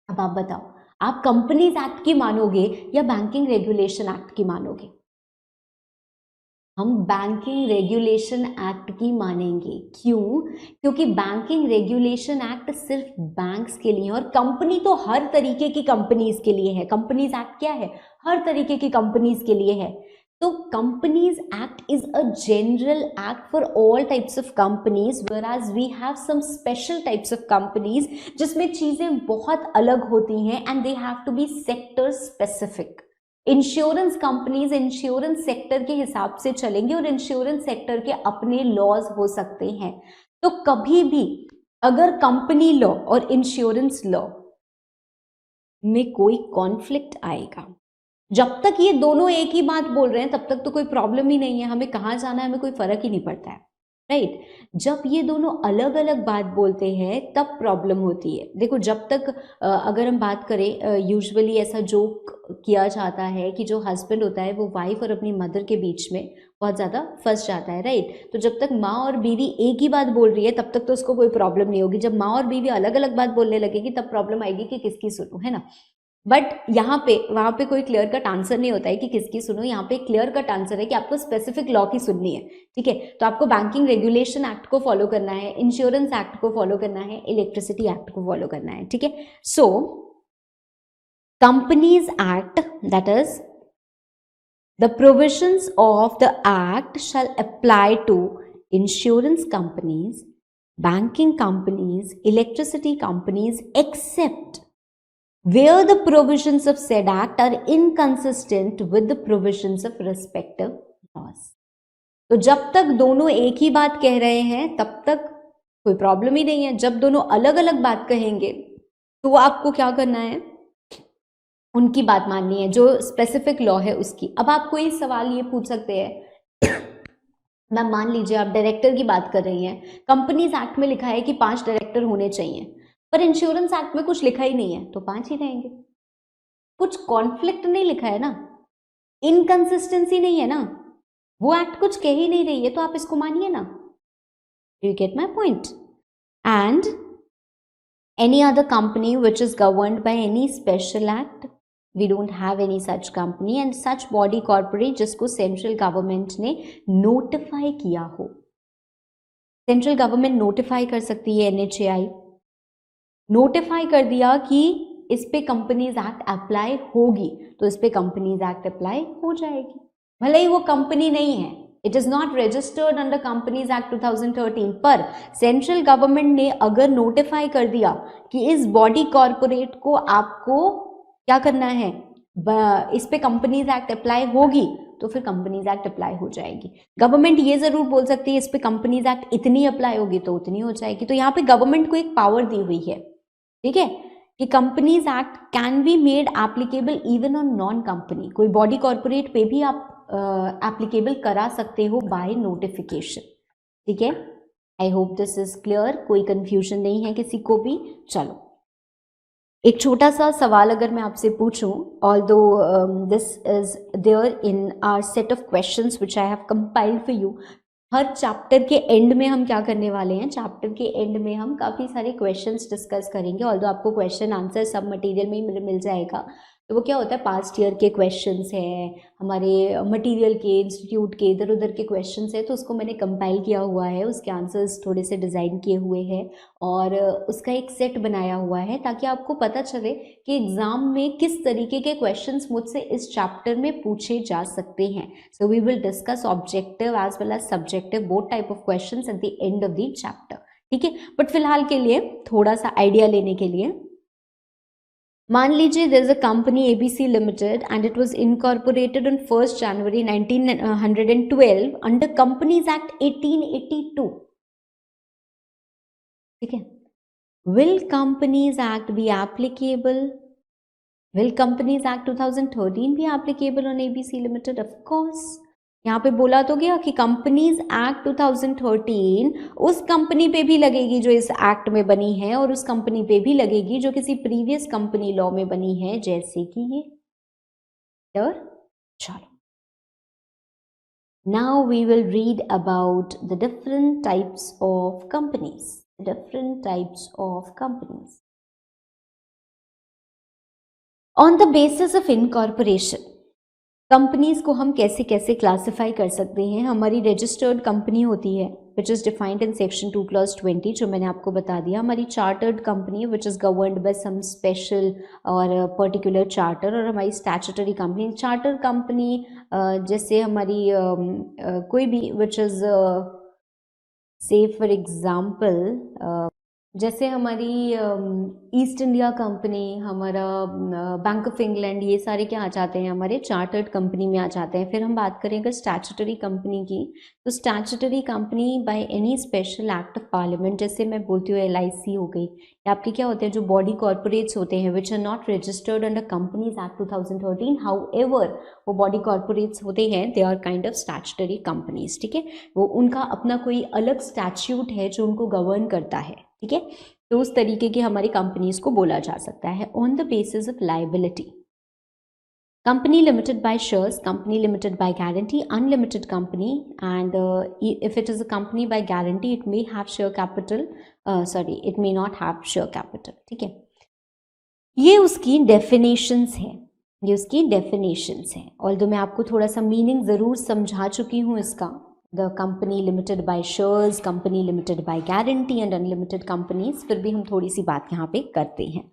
अब आप बताओ, आप कंपनीज एक्ट की मानोगे या बैंकिंग रेगुलेशन एक्ट की मानोगे? हम बैंकिंग रेगुलेशन एक्ट की मानेंगे. क्यों? क्योंकि बैंकिंग रेगुलेशन एक्ट सिर्फ बैंक्स के लिए, और कंपनी तो हर तरीके की कंपनीज के लिए है. कंपनीज एक्ट क्या है? हर तरीके की कंपनीज के लिए है. तो companies act is a general act for all types of companies, whereas we have some special types of companies जिसमें चीजें बहुत अलग होती हैं and they have to be sector specific. Insurance companies insurance sector के हिसाब से चलेंगे और इंश्योरेंस सेक्टर के अपने लॉज हो सकते हैं. तो कभी भी अगर कंपनी लॉ और इंश्योरेंस लॉ में कोई कॉन्फ्लिक्ट आएगा, जब तक ये दोनों एक ही बात बोल रहे हैं तब तक तो कोई प्रॉब्लम ही नहीं है, हमें कहाँ जाना है हमें कोई फर्क ही नहीं पड़ता है, राइट. जब ये दोनों अलग अलग बात बोलते हैं तब प्रॉब्लम होती है. देखो, जब तक अगर हम बात करें, यूजुअली ऐसा जोक किया जाता है कि जो हस्बैंड होता है वो वाइफ और अपनी मदर के बीच में बहुत ज़्यादा फंस जाता है, राइट. तो जब तक माँ और बीवी एक ही बात बोल रही है तब तक तो उसको कोई प्रॉब्लम नहीं होगी. जब माँ और बीवी अलग अलग बात बोलने लगेगी तब प्रॉब्लम आएगी कि किसकी सुनूं, है ना. बट यहाँ पे वहाँ पे कोई क्लियर कट आंसर नहीं होता है कि किसकी सुनो. यहाँ पे क्लियर कट आंसर है कि आपको स्पेसिफिक लॉ की सुननी है, ठीक है. तो आपको बैंकिंग रेगुलेशन एक्ट को फॉलो करना है, इंश्योरेंस एक्ट को फॉलो करना है, इलेक्ट्रिसिटी एक्ट को फॉलो करना है, ठीक है. So companies act, that is the provisions of the act shall apply to insurance companies, banking companies, electricity companies, except where the provisions of said act are inconsistent with the provisions of respective laws. तो जब तक दोनों एक ही बात कह रहे हैं तब तक कोई प्रॉब्लम ही नहीं है. जब दोनों अलग अलग बात कहेंगे तो आपको क्या करना है? उनकी बात माननी है, जो स्पेसिफिक लॉ है उसकी. अब आप कोई सवाल ये पूछ सकते हैं, मैम मान लीजिए आप डायरेक्टर की बात कर रही हैं, कंपनीज एक्ट में लिखा है कि 5 डायरेक्टर होने चाहिए, पर इंश्योरेंस एक्ट में कुछ लिखा ही नहीं है तो 5 ही रहेंगे. कुछ कॉन्फ्लिक्ट नहीं लिखा है ना, इनकंसिस्टेंसी नहीं है ना, वो एक्ट कुछ कह ही नहीं रही है, तो आप इसको मानिए ना. You get my point. And any other company which is governed by any special act, we don't have any such company and such body corporate जिसको सेंट्रल गवर्नमेंट ने नोटिफाई किया हो. सेंट्रल गवर्नमेंट नोटिफाई कर सकती है, NHAI notify कर दिया कि इस पे कंपनीज एक्ट अप्लाई होगी तो इस पे कंपनीज एक्ट अप्लाई हो जाएगी, भले ही वो कंपनी नहीं है. It is not registered under companies act 2013, पर सेंट्रल गवर्नमेंट ने अगर नोटिफाई कर दिया कि इस बॉडी कॉर्पोरेट को आपको क्या करना है, इस पे कंपनीज एक्ट अप्लाई होगी तो फिर कंपनीज एक्ट अप्लाई हो जाएगी. गवर्नमेंट ये जरूर बोल सकती है इस पे कंपनीज एक्ट इतनी अप्लाई होगी तो उतनी हो जाएगी. तो यहाँ पे गवर्नमेंट को एक पावर दी हुई है, ठीक है, कि companies act can be made applicable even on non company. कोई बॉडी कॉर्पोरेट पे भी आप एप्लीकेबल करा सकते हो बाय नोटिफिकेशन, ठीक है. I hope this is clear, कोई कंफ्यूजन नहीं है किसी को भी. चलो, एक छोटा सा सवाल अगर मैं आपसे पूछूं, although this is there in our set of questions which I have compiled for you. हर चैप्टर के एंड में हम क्या करने वाले हैं, चैप्टर के एंड में हम काफ़ी सारे क्वेश्चंस डिस्कस करेंगे. ऑल्दो आपको क्वेश्चन आंसर सब मटेरियल में ही मिल जाएगा. तो वो क्या होता है, पास्ट ईयर के क्वेश्चंस हैं, हमारे मटेरियल के, इंस्टीट्यूट के, इधर उधर के क्वेश्चंस हैं, तो उसको मैंने कंपाइल किया हुआ है, उसके आंसर्स थोड़े से डिज़ाइन किए हुए हैं और उसका एक सेट बनाया हुआ है ताकि आपको पता चले कि एग्ज़ाम में किस तरीके के क्वेश्चंस मुझसे इस चैप्टर में पूछे जा सकते हैं. So we will discuss objective as well as subjective both type of questions at the end of the chapter, ठीक है. बट फिलहाल के लिए थोड़ा सा आइडिया लेने के लिए, मान लीजिए there is a company ABC Limited and it was incorporated on 1st January 1912 under Companies Act 1882. ठीक है. Will Companies Act be applicable? Will Companies Act 2013 be applicable on ABC Limited? Of course. यहाँ पे बोला तो गया कि companies act 2013 उस company पे भी लगेगी जो इस एक्ट में बनी है, और उस कंपनी पे भी लगेगी जो किसी प्रीवियस कंपनी लॉ में बनी है, जैसे कि ये। चलो, now we will read about the different types of companies. On the basis of incorporation, companies को हम कैसे कैसे क्लासिफाई कर सकते हैं। हमारी रजिस्टर्ड कंपनी होती है which is defined in section 2 clause 20, जो मैंने आपको बता दिया। हमारी chartered company which is governed by some special और पर्टिकुलर चार्टर, और हमारी स्टैट्यूटरी कंपनी। चार्टर कंपनी जैसे हमारी कोई भी विच इज़ से फॉर एग्जाम्पल जैसे हमारी ईस्ट इंडिया कंपनी, हमारा बैंक ऑफ इंग्लैंड, ये सारे क्या आ जाते हैं, हमारे चार्टर्ड कंपनी में आ जाते हैं। फिर हम बात करें अगर स्टैट्यूटरी कंपनी की, तो statutory company by any special act of parliament, जैसे मैं बोलती हूँ LIC हो गई, या आपके क्या होते हैं जो बॉडी कॉर्पोरेट्स होते हैं which are not registered under companies act 2013, however वो बॉडी कॉर्पोरेट्स होते हैं, they are kind of statutory companies. ठीक है, वो उनका अपना कोई अलग स्टैट्यूट है जो उनको गवर्न करता है। ठीक है, तो उस तरीके की हमारी कंपनीज को बोला जा सकता है। On the basis of liability, company limited by shares, company limited by guarantee, unlimited company, and if it is a company by guarantee it may have share capital, it may not have share capital. ठीक है, ये उसकी definitions हैं, although मैं आपको थोड़ा सा meaning ज़रूर समझा चुकी हूँ इसका। The company limited by shares, company limited by guarantee and unlimited companies, फिर भी हम थोड़ी सी बात यहाँ पे करते हैं।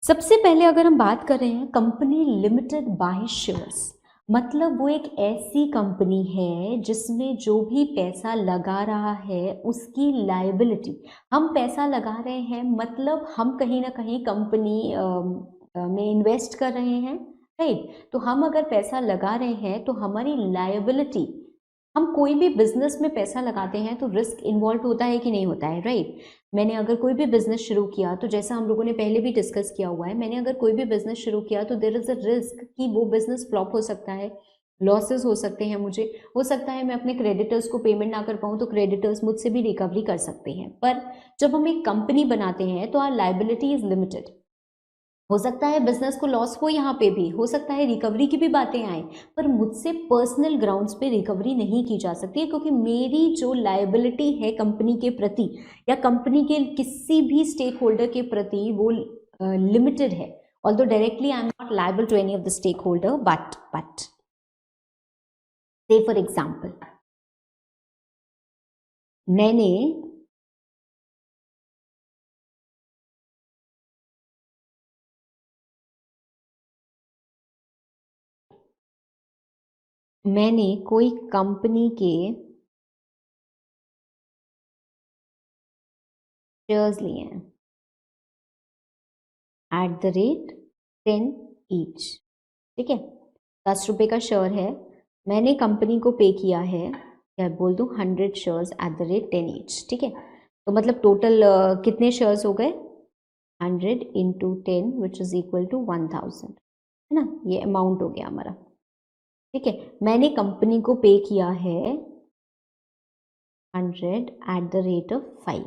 सबसे पहले अगर हम बात कर रहे हैं कंपनी लिमिटेड बाय शेयर्स, मतलब वो एक ऐसी कंपनी है जिसमें जो भी पैसा लगा रहा है उसकी लायबिलिटी, हम पैसा लगा रहे हैं मतलब हम कहीं ना कहीं कंपनी में इन्वेस्ट कर रहे हैं, राइट। तो हम अगर पैसा लगा रहे हैं तो हमारी लायबिलिटी, हम कोई भी बिजनेस में पैसा लगाते हैं तो रिस्क इन्वॉल्व होता है कि नहीं होता है, राइट। मैंने अगर कोई भी बिजनेस शुरू किया, तो जैसा हम लोगों ने पहले भी डिस्कस किया हुआ है, मैंने अगर कोई भी बिजनेस शुरू किया तो देयर इज अ रिस्क कि वो बिजनेस फ्लॉप हो सकता है, लॉसेस हो सकते हैं, मुझे हो सकता है मैं अपने क्रेडिटर्स को पेमेंट ना कर पाऊँ तो क्रेडिटर्स मुझसे भी रिकवरी कर सकते हैं। पर जब हम एक कंपनी बनाते हैं तो आवर लायबिलिटी इज लिमिटेड। हो सकता है बिजनेस को लॉस हो, यहाँ पे भी हो सकता है रिकवरी की भी बातें आए, पर मुझसे पर्सनल ग्राउंड्स पे रिकवरी नहीं की जा सकती है, क्योंकि मेरी जो लायबिलिटी है कंपनी के प्रति या कंपनी के किसी भी स्टेक होल्डर के प्रति वो लिमिटेड है। Although directly I am not liable to any of the stakeholder, but say for example मैंने कोई कंपनी के शेयर्स लिए हैं एट द रेट 10 ईच। ठीक है, 10 रुपये का शेयर है, मैंने कंपनी को पे किया है, क्या बोल दूँ, 100 shares at the rate 10 each. ठीक है, तो मतलब टोटल कितने शेयर्स हो गए, 100 into 10 which is equal to 1000, है ना, ये अमाउंट हो गया हमारा। ठीक है, मैंने कंपनी को पे किया है 100 at the rate of 5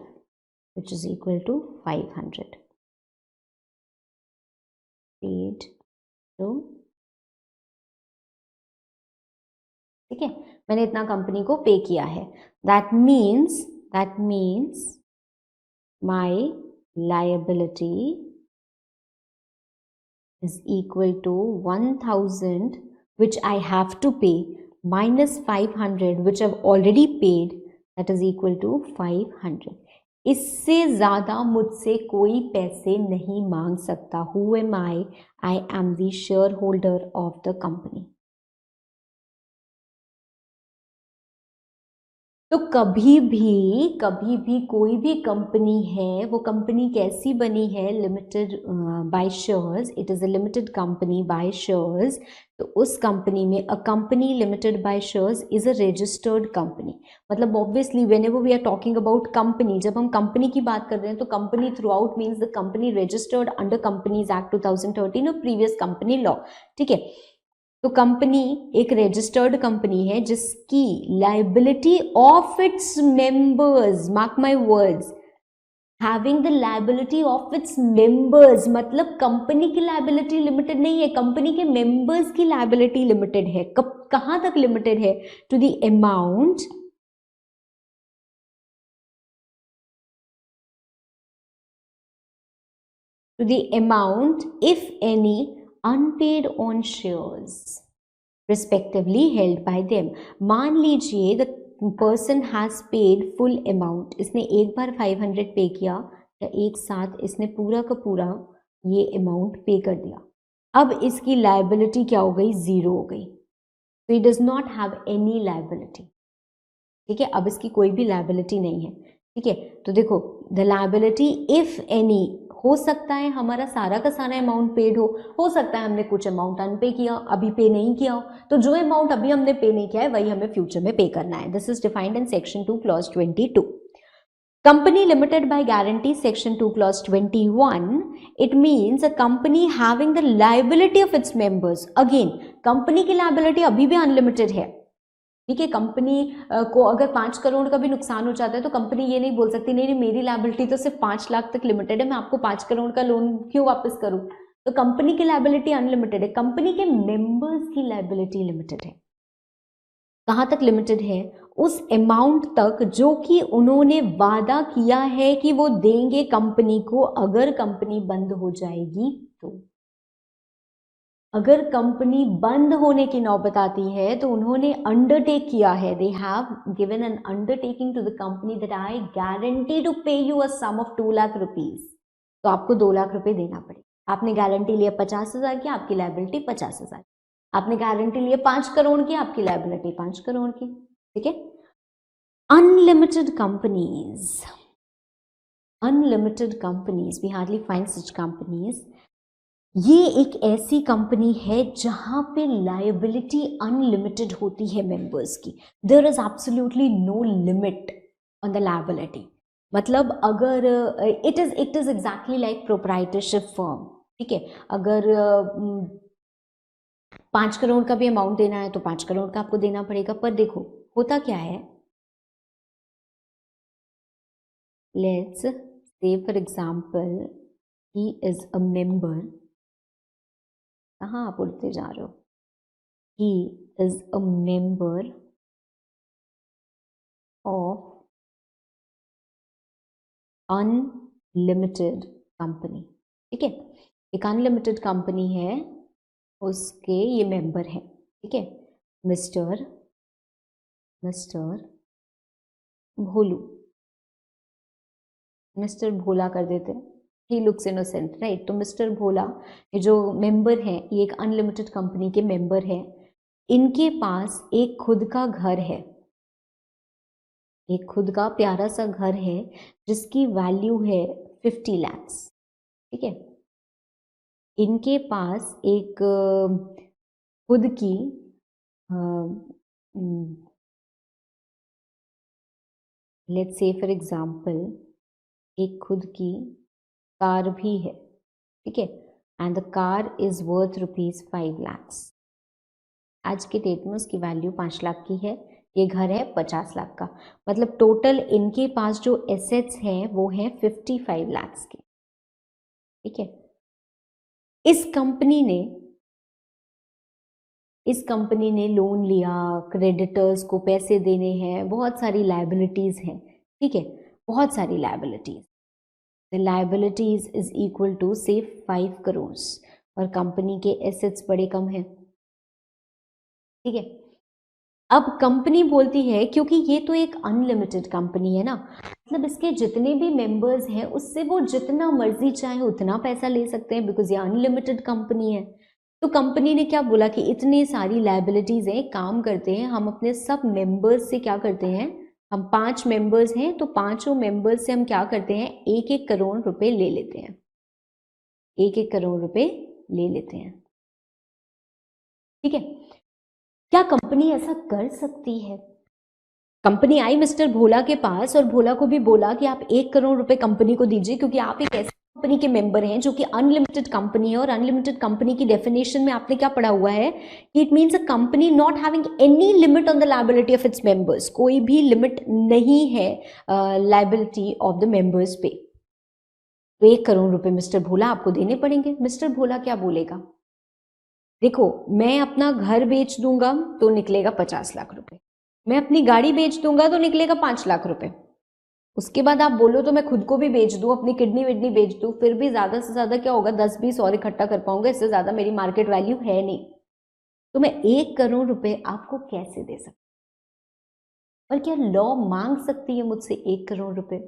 which is equal to 500 paid तो, ठीक है, मैंने इतना कंपनी को पे किया है। That means my liability is equal to 1000 which I have to pay minus 500 which I've already paid, that is equal to 500। इससे ज़्यादा मुझसे कोई पैसे नहीं मांग सकता। Who am I? I am the shareholder of the company। तो कभी भी कोई भी कंपनी है, वो कंपनी कैसी बनी है, limited by shares, it is a limited company by shares. तो उस कंपनी में a company limited by shares is a registered company. मतलब obviously whenever we are talking about company, जब हम कंपनी की बात कर रहे हैं तो company throughout means the company registered under companies act 2013 और प्रीवियस कंपनी लॉ। ठीक है, तो कंपनी एक रजिस्टर्ड कंपनी है जिसकी liability of its members, mark my words, having the liability of its members, मतलब कंपनी की लाइबिलिटी लिमिटेड नहीं है, कंपनी के मेंबर्स की लाइबिलिटी लिमिटेड है। कहां तक लिमिटेड है? To the amount if any unpaid on shares respectively held by them। मान लीजिए the person has paid full amount, इसने एक बार 500 पे किया या एक साथ इसने पूरा का पूरा ये अमाउंट पे कर दिया, अब इसकी लाइबिलिटी क्या हो गई? जीरो हो गई। तो he does not have any liability, ठीक है, अब इसकी कोई भी लाइबिलिटी नहीं है, ठीक है। तो देखो द लाइबिलिटी इफ एनी, हो सकता है हमारा सारा का सारा अमाउंट पेड हो सकता है हमने कुछ अमाउंट अनपे किया, अभी पे नहीं किया, तो जो अमाउंट अभी हमने पे नहीं किया है वही हमें फ्यूचर में पे करना है। This is defined in section 2 clause 22। Company limited by guarantee, section 2 clause 21, it means a company having the liability of its members. Again company की लाइबिलिटी अभी भी अनलिमिटेड है, ठीक है। कंपनी को अगर 5 करोड़ का भी नुकसान हो जाता है तो कंपनी ये नहीं बोल सकती नहीं मेरी लायबिलिटी तो सिर्फ 5 लाख तक लिमिटेड है, मैं आपको 5 करोड़ का लोन क्यों वापस करूं। तो कंपनी की लायबिलिटी अनलिमिटेड है, कंपनी के मेंबर्स की लायबिलिटी लिमिटेड है। कहां तक लिमिटेड है? उस अमाउंट तक जो कि उन्होंने वादा किया है कि वो देंगे कंपनी को अगर कंपनी बंद हो जाएगी तो। अगर कंपनी बंद होने की नौबत आती है तो उन्होंने अंडरटेक किया है, they have given an undertaking to the company that I guarantee to pay you a sum of 2 lakh rupees, तो आपको 2 लाख रुपए देना पड़ेगा। आपने गारंटी लिया 50,000 की, आपकी लायबिलिटी 50,000। आपने गारंटी लिया 5 करोड़ की, आपकी लायबिलिटी 5 करोड़ की, ठीक है। Unlimited companies, we hardly find such companies. ये एक ऐसी कंपनी है जहां पे लायबिलिटी अनलिमिटेड होती है मेंबर्स की। There is absolutely no limit on the liability. मतलब अगर it is exactly like proprietorship firm, ठीक है। अगर 5 करोड़ का भी अमाउंट देना है तो 5 करोड़ का आपको देना पड़ेगा। पर देखो होता क्या है, let's say for example he is a member, कहाँ आप उड़ते जा रहे हो, he is a member of unlimited company, ठीक है। एक अनलिमिटेड कंपनी है, उसके ये मेंबर है, ठीक है। मिस्टर भोलू, मिस्टर भोला कर देते हैं, ही लुक्स इनोसेंट, राइट। तो मिस्टर भोला ये जो मेंबर है, ये एक अनलिमिटेड कंपनी के मेंबर है। इनके पास एक खुद का घर है, एक खुद का प्यारा सा घर है जिसकी वैल्यू है 50 lakhs, ठीक है। इनके पास एक खुद की लेट्स से फॉर एग्जांपल एक खुद की कार भी है, ठीक है। And the car is worth ₹5 lakhs। आज के डेट में उसकी वैल्यू 5 लाख की है, ये घर है 50 लाख का। मतलब टोटल इनके पास जो एसेट्स हैं वो है 55 lakhs के, ठीक है। इस कंपनी ने लोन लिया, क्रेडिटर्स को पैसे देने हैं, बहुत सारी लायबिलिटीज हैं, ठीक है, बहुत सारी liabilities. The liabilities is equal to say 5 crore और कंपनी के एसेट्स बड़े कम हैं, ठीक है। अब कंपनी बोलती है क्योंकि ये तो एक अनलिमिटेड कंपनी है ना, मतलब इसके जितने भी मेंबर्स हैं उससे वो जितना मर्जी चाहे उतना पैसा ले सकते हैं, बिकॉज ये अनलिमिटेड कंपनी है। तो कंपनी ने क्या बोला कि इतनी सारी लायबिलिटीज हैं, काम करते हैं हम अपने सब मेंबर्स से क्या करते हैं, हम 5 मेंबर्स हैं तो 5 मेंबर्स से हम क्या करते हैं, 1-1 करोड़ रुपए ले लेते हैं, 1-1 करोड़ रुपए ले लेते हैं, ठीक है। क्या कंपनी ऐसा कर सकती है? कंपनी आई मिस्टर भोला के पास और भोला को भी बोला कि आप 1 करोड़ रुपए कंपनी को दीजिए क्योंकि आप एक ऐसी कंपनी के मेंबर हैं, जो कि अनलिमिटेड कंपनी है, और अनलिमिटेड कंपनी की डेफिनेशन में आपने क्या पढ़ा हुआ है कि it means a company not having any limit on the liability of its members, कोई भी लिमिट नहीं है लायबिलिटी ऑफ द मेंबर्स पे। तो 1 करोड़ रुपए मिस्टर भोला आपको देने पड़ेंगे। मिस्टर भोला क्या बोलेगा, देखो मैं अपना घर बेच दूंगा तो निकलेगा 50 लाख रुपए, मैं अपनी गाड़ी बेच दूंगा तो निकलेगा 5 लाख रुपए, उसके बाद आप बोलो तो मैं खुद को भी बेच दूं, अपनी किडनी विडनी बेच दूं, फिर भी ज्यादा से ज्यादा क्या होगा 10-20 और इकट्ठा कर पाऊंगा, इससे ज्यादा मेरी मार्केट वैल्यू है नहीं। तो मैं 1 करोड़ रुपए आपको कैसे दे सकती, और क्या लॉ मांग सकती है मुझसे 1 करोड़ रुपए?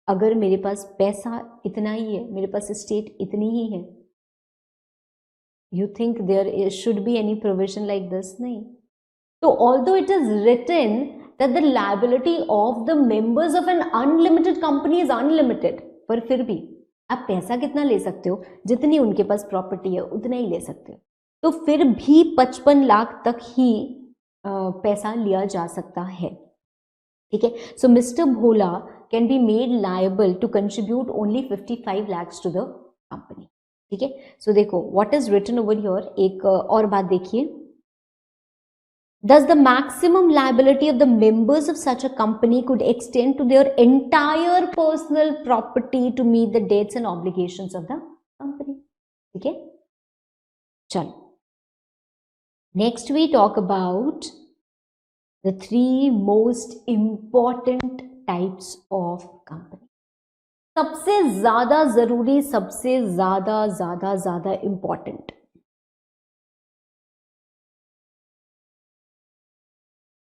अगर मेरे पास पैसा इतना ही है, मेरे पास स्टेट इतनी ही है, you think there should be any provision like this? नहीं। तो although it is written that the liability of the members of an unlimited company is unlimited, पर फिर भी आप पैसा कितना ले सकते हो, जितनी उनके पास प्रॉपर्टी है उतना ही ले सकते हो, तो फिर भी 55 लाख तक ही पैसा लिया जा सकता है। ठीक है, so mister Bhola can be made liable to contribute only 55 lakhs to the company. ठीक है, सो देखो what is written over here, एक और बात देखिए, thus the maximum liability of the members of such a company could extend to their entire personal property to meet the debts and obligations of the company। ठीक है, चलो next we talk about the 3 most important types of company। सबसे ज्यादा जरूरी, सबसे ज्यादा important,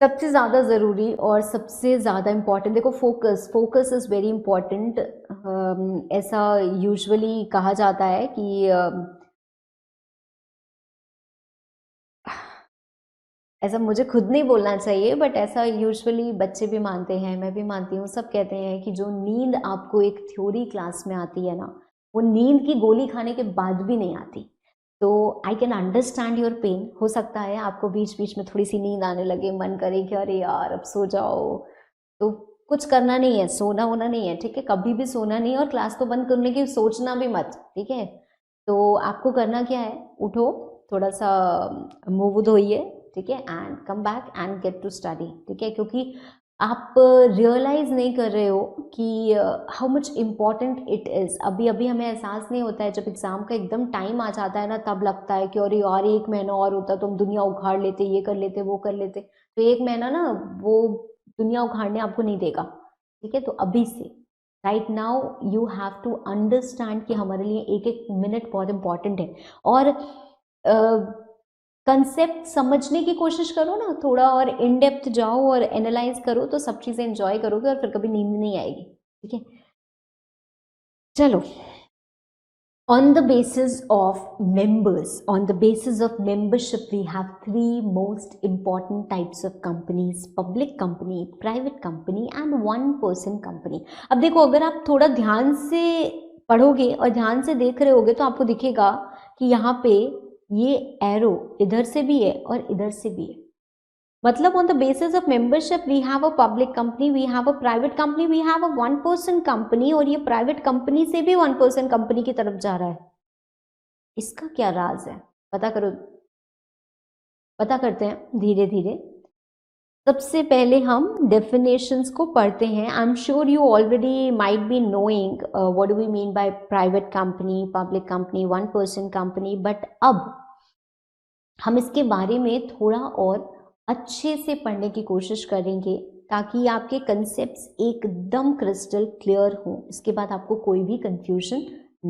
सबसे ज़्यादा ज़रूरी और सबसे ज़्यादा इम्पॉर्टेंट, देखो फोकस इज़ वेरी इम्पॉर्टेंट। ऐसा यूजुअली कहा जाता है कि ऐसा मुझे खुद नहीं बोलना चाहिए, बट ऐसा यूजुअली बच्चे भी मानते हैं, मैं भी मानती हूँ, सब कहते हैं कि जो नींद आपको एक थ्योरी क्लास में आती है ना, वो नींद की गोली खाने के बाद भी नहीं आती। तो I can understand your pain. हो सकता है आपको बीच बीच में थोड़ी सी नींद आने लगे, मन करे कि अरे यार अब सो जाओ, तो कुछ करना नहीं है, सोना होना नहीं है, ठीक है, कभी भी सोना नहीं है, और क्लास तो बंद करने की सोचना भी मत, ठीक है। तो आपको करना क्या है, उठो, थोड़ा सा मुंह धोइए, ठीक है, and come back and get to study, ठीक है, क्योंकि आप रियलाइज नहीं कर रहे हो कि how much important it is. अभी अभी हमें एहसास नहीं होता है, जब एग्ज़ाम का एकदम टाइम आ जाता है ना, तब लगता है कि अरे यार 1 महीना और होता तो हम दुनिया उखाड़ लेते, ये कर लेते, वो कर लेते। तो 1 महीना ना वो दुनिया उखाड़ने आपको नहीं देगा, ठीक है। तो अभी से right now you have to understand कि हमारे लिए एक एक मिनट बहुत इंपॉर्टेंट है, और कंसेप्ट समझने की कोशिश करो ना, थोड़ा और इन डेप्थ जाओ और एनालाइज करो, तो सब चीज़ें एंजॉय करोगे और फिर कभी नींद नहीं आएगी, ठीक है। चलो, on the basis of members, on the basis of membership, we have 3 most important types of companies: public company, private company and one person company। अब देखो, अगर आप थोड़ा ध्यान से पढ़ोगे और ध्यान से देख रहे होगे तो आपको दिखेगा कि यहाँ पे ये एरो इधर से भी है और इधर से भी है, मतलब on the basis of membership we have a public company, we have a private company, we have a 1 person company, और ये प्राइवेट कंपनी से भी 1 person कंपनी की तरफ जा रहा है। इसका क्या राज है, पता करो, पता करते हैं धीरे धीरे। सबसे पहले हम डेफिनेशंस को पढ़ते हैं। I am sure you already might be knowing what do we mean by private company, public company, 1 person company, but अब हम इसके बारे में थोड़ा और अच्छे से पढ़ने की कोशिश करेंगे ताकि आपके कंसेप्ट्स एकदम क्रिस्टल क्लियर हो, इसके बाद आपको कोई भी कंफ्यूजन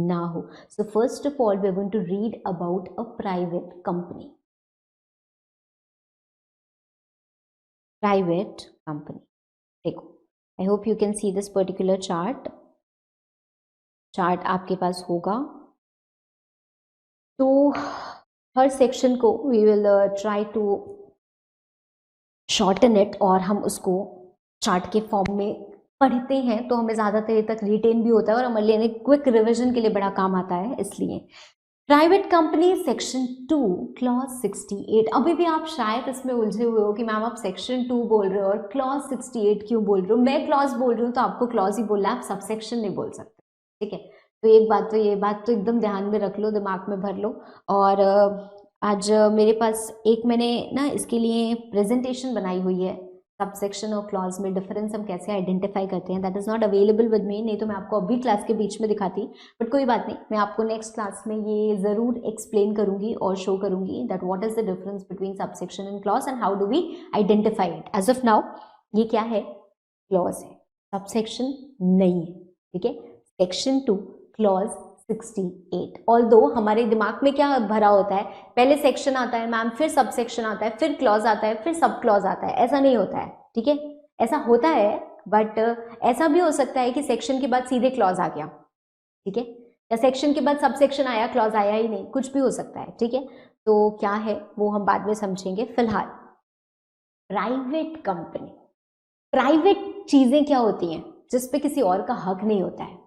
ना हो। So first of all we are going to read about a private company. Private company, देखो, I hope you can see this particular chart आपके पास होगा। तो हर सेक्शन को we will try to shorten it, और हम उसको चार्ट के फॉर्म में पढ़ते हैं तो हमें ज़्यादा देर तक रिटेन भी होता है और हमारे लिए क्विक रिविजन के लिए बड़ा काम आता है। इसलिए प्राइवेट कंपनी सेक्शन 2 क्लॉज 68। अभी भी आप शायद इसमें उलझे हुए हो कि मैम आप सेक्शन 2 बोल रहे हो और क्लॉज 68 क्यों बोल रहे हो। मैं क्लॉज बोल रही हूँ तो आपको क्लॉज ही बोलना है, आप सब सेक्शन नहीं बोल सकते, ठीक है। तो एक बात तो ये बात तो एकदम ध्यान में रख लो, दिमाग में भर लो। और आज मेरे पास एक मैंने ना इसके लिए प्रेजेंटेशन बनाई हुई है, सबसेक्शन और क्लॉज में डिफरेंस हम कैसे आइडेंटिफाई करते हैं। That is not available with me, नहीं तो मैं आपको अभी क्लास के बीच में दिखाती, बट कोई बात नहीं, मैं आपको नेक्स्ट क्लास में ये ज़रूर एक्सप्लेन करूंगी और शो करूंगी that what is the difference between subsection and clause and how do we identify it. As of now ये क्या है, क्लॉज है, सबसेक्शन नहीं है, ठीक है। Section 2 clause 68। ऑल्दो हमारे दिमाग में क्या भरा होता है, पहले सेक्शन आता है मैम, फिर सब सेक्शन आता है, फिर क्लॉज आता है, फिर सब क्लॉज आता है, ऐसा नहीं होता है, ठीक है। ऐसा होता है बट ऐसा भी हो सकता है कि सेक्शन के बाद सीधे क्लॉज आ गया, ठीक है, या सेक्शन के बाद सब सेक्शन आया, क्लॉज आया ही नहीं, कुछ भी हो सकता है, ठीक है। तो क्या है वो हम बाद में समझेंगे। फिलहाल प्राइवेट कंपनी, प्राइवेट चीजें क्या होती हैं जिसपे किसी और का हक नहीं होता है।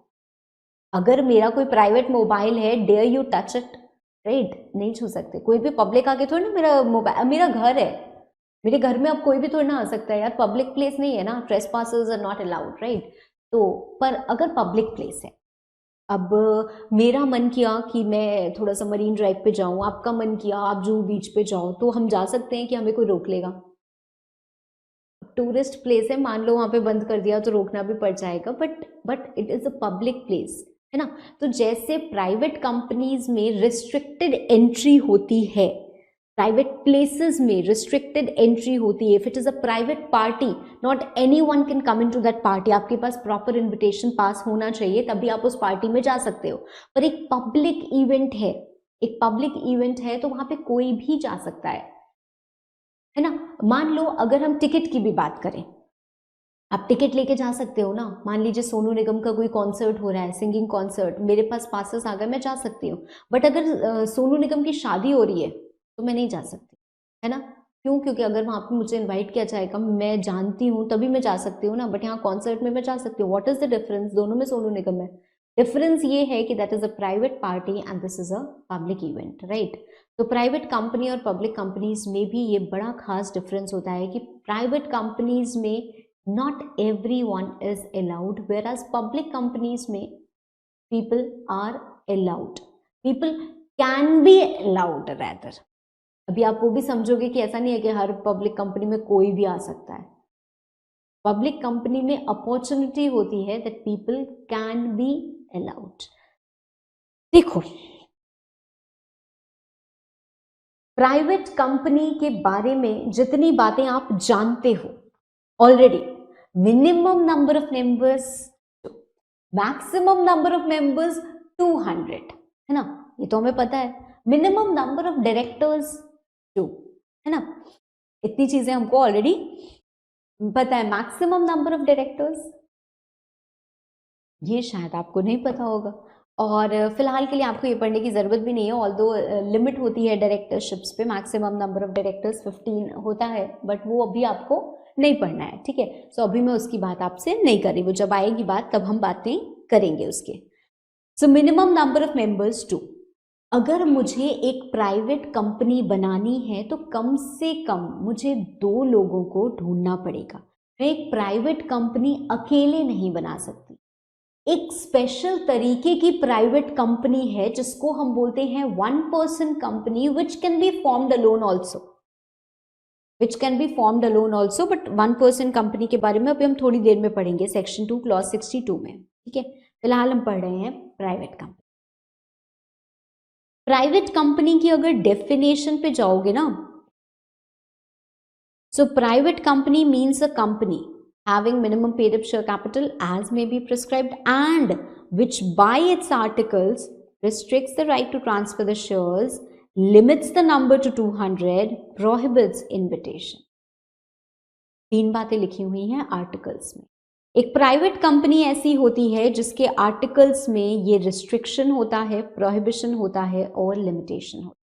अगर मेरा कोई प्राइवेट मोबाइल है, dare you touch it, right, नहीं छू सकते। कोई भी पब्लिक आके थोड़ी ना मेरा मोबाइल, मेरा घर है, मेरे घर में अब कोई भी थोड़ी ना आ सकता है यार, पब्लिक प्लेस नहीं है ना, ट्रेसपासर्स आर नॉट अलाउड, राइट। तो पर अगर पब्लिक प्लेस है, अब मेरा मन किया कि मैं थोड़ा सा मरीन ड्राइव पे जाऊं, आपका मन किया आप जूहू बीच पे जाओ, तो हम जा सकते हैं कि हमें कोई रोक लेगा। टूरिस्ट प्लेस है, मान लो वहां पे बंद कर दिया तो रोकना भी पड़ जाएगा, but it is a public place, है ना। तो जैसे प्राइवेट कंपनीज में रिस्ट्रिक्टेड एंट्री होती है, प्राइवेट प्लेसेस में रिस्ट्रिक्टेड एंट्री होती है, if it is a private party not anyone can come into that party, आपके पास प्रॉपर इनविटेशन पास होना चाहिए तभी आप उस पार्टी में जा सकते हो। पर एक पब्लिक इवेंट है, एक पब्लिक इवेंट है तो वहां पे कोई भी जा सकता है ना। मान लो अगर हम टिकट की भी बात करें, आप टिकट लेके जा सकते हो ना, मान लीजिए सोनू निगम का कोई कॉन्सर्ट हो रहा है, सिंगिंग कॉन्सर्ट, मेरे पास पासेस आ गए, मैं जा सकती हूँ। बट अगर सोनू निगम की शादी हो रही है तो मैं नहीं जा सकती, है ना। क्यों? क्योंकि अगर वहां पे मुझे इनवाइट किया जाएगा, मैं जानती हूँ तभी मैं जा सकती हूँ ना, बट यहाँ कॉन्सर्ट में मैं जा सकती हूँ। व्हाट इज द डिफरेंस, दोनों में सोनू निगम है। डिफरेंस ये है कि that is a private party and this is a public event, right. तो प्राइवेट कंपनी और पब्लिक कंपनीज में भी ये बड़ा खास डिफरेंस होता है कि प्राइवेट कंपनीज में not everyone is allowed, whereas public companies में people are allowed, people can be allowed rather। अभी आप वो भी समझोगे कि ऐसा नहीं है कि हर पब्लिक कंपनी में कोई भी आ सकता है। पब्लिक कंपनी में अपॉर्चुनिटी होती है that people can be allowed। देखो, प्राइवेट कंपनी के बारे में जितनी बातें आप जानते हो already, minimum number of members, maximum number of members 200, है ना, ये तो हमें पता है। मिनिमम नंबर ऑफ डायरेक्टर्स 2, है ना, इतनी चीजें हमको ऑलरेडी पता है। मैक्सिमम नंबर ऑफ डायरेक्टर्स ये शायद आपको नहीं पता होगा, और फिलहाल के लिए आपको ये पढ़ने की ज़रूरत भी नहीं है। ऑल्दो लिमिट होती है डायरेक्टरशिप्स पे, मैक्सिमम नंबर ऑफ डायरेक्टर्स 15 होता है, बट वो अभी आपको नहीं पढ़ना है, ठीक है। सो अभी मैं उसकी बात आपसे नहीं कर रही, वो जब आएगी बात तब हम बातें करेंगे उसके। So minimum number of members 2। अगर मुझे एक प्राइवेट कंपनी बनानी है तो कम से कम मुझे 2 लोगों को ढूंढना पड़ेगा। मैं एक प्राइवेट कंपनी अकेले नहीं बना सकती। एक स्पेशल तरीके की प्राइवेट कंपनी है जिसको हम बोलते हैं 1 person company, which can be formed alone also, which can be formed alone also, but 1 person company के बारे में अभी हम थोड़ी देर में पढ़ेंगे सेक्शन 2 क्लॉज 62 में, ठीक है। फिलहाल हम पढ़ रहे हैं प्राइवेट कंपनी। प्राइवेट कंपनी की अगर डेफिनेशन पे जाओगे ना, so private company means a company having minimum paid up share capital as may be prescribed and which by its articles restricts the right to transfer the shares, limits the number to 200, prohibits invitation। 3 बातें लिखी हुई हैं articles में। एक private company ऐसी होती है जिसके आर्टिकल्स में ये रिस्ट्रिक्शन होता है, प्रोहिबिशन होता है और लिमिटेशन होता है।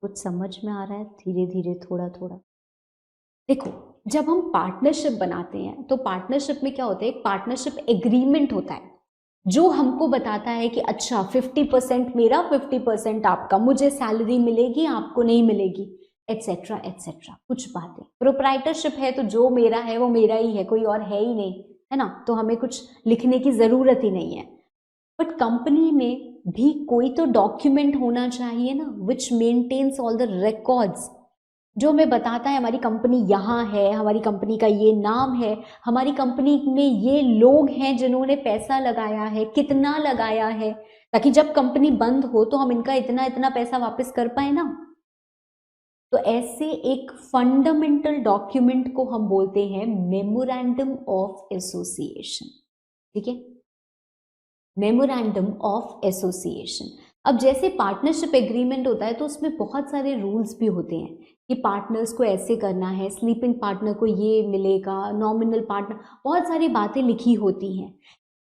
कुछ समझ में आ रहा है? धीरे धीरे, थोड़ा थोड़ा। देखो, जब हम पार्टनरशिप बनाते हैं तो पार्टनरशिप में क्या होता है, एक पार्टनरशिप एग्रीमेंट होता है जो हमको बताता है कि अच्छा 50% मेरा 50% आपका, मुझे सैलरी मिलेगी आपको नहीं मिलेगी, एटसेट्रा एटसेट्रा। कुछ बातें, प्रोप्राइटरशिप है तो जो मेरा है वो मेरा ही है, कोई और है ही नहीं, है ना, तो हमें कुछ लिखने की ज़रूरत ही नहीं है। बट कंपनी में भी कोई तो डॉक्यूमेंट होना चाहिए ना, which maintains all the records, जो हमें बताता है हमारी कंपनी यहाँ है, हमारी कंपनी का ये नाम है, हमारी कंपनी में ये लोग हैं जिन्होंने पैसा लगाया है, कितना लगाया है, ताकि जब कंपनी बंद हो तो हम इनका इतना इतना पैसा वापस कर पाए ना। तो ऐसे एक फंडामेंटल डॉक्यूमेंट को हम बोलते हैं मेमोरेंडम ऑफ एसोसिएशन। ठीक है, मेमोरेंडम ऑफ एसोसिएशन। अब जैसे पार्टनरशिप एग्रीमेंट होता है तो उसमें बहुत सारे रूल्स भी होते हैं कि पार्टनर्स को ऐसे करना है, स्लीपिंग पार्टनर को ये मिलेगा, नॉमिनल पार्टनर, बहुत सारी बातें लिखी होती हैं।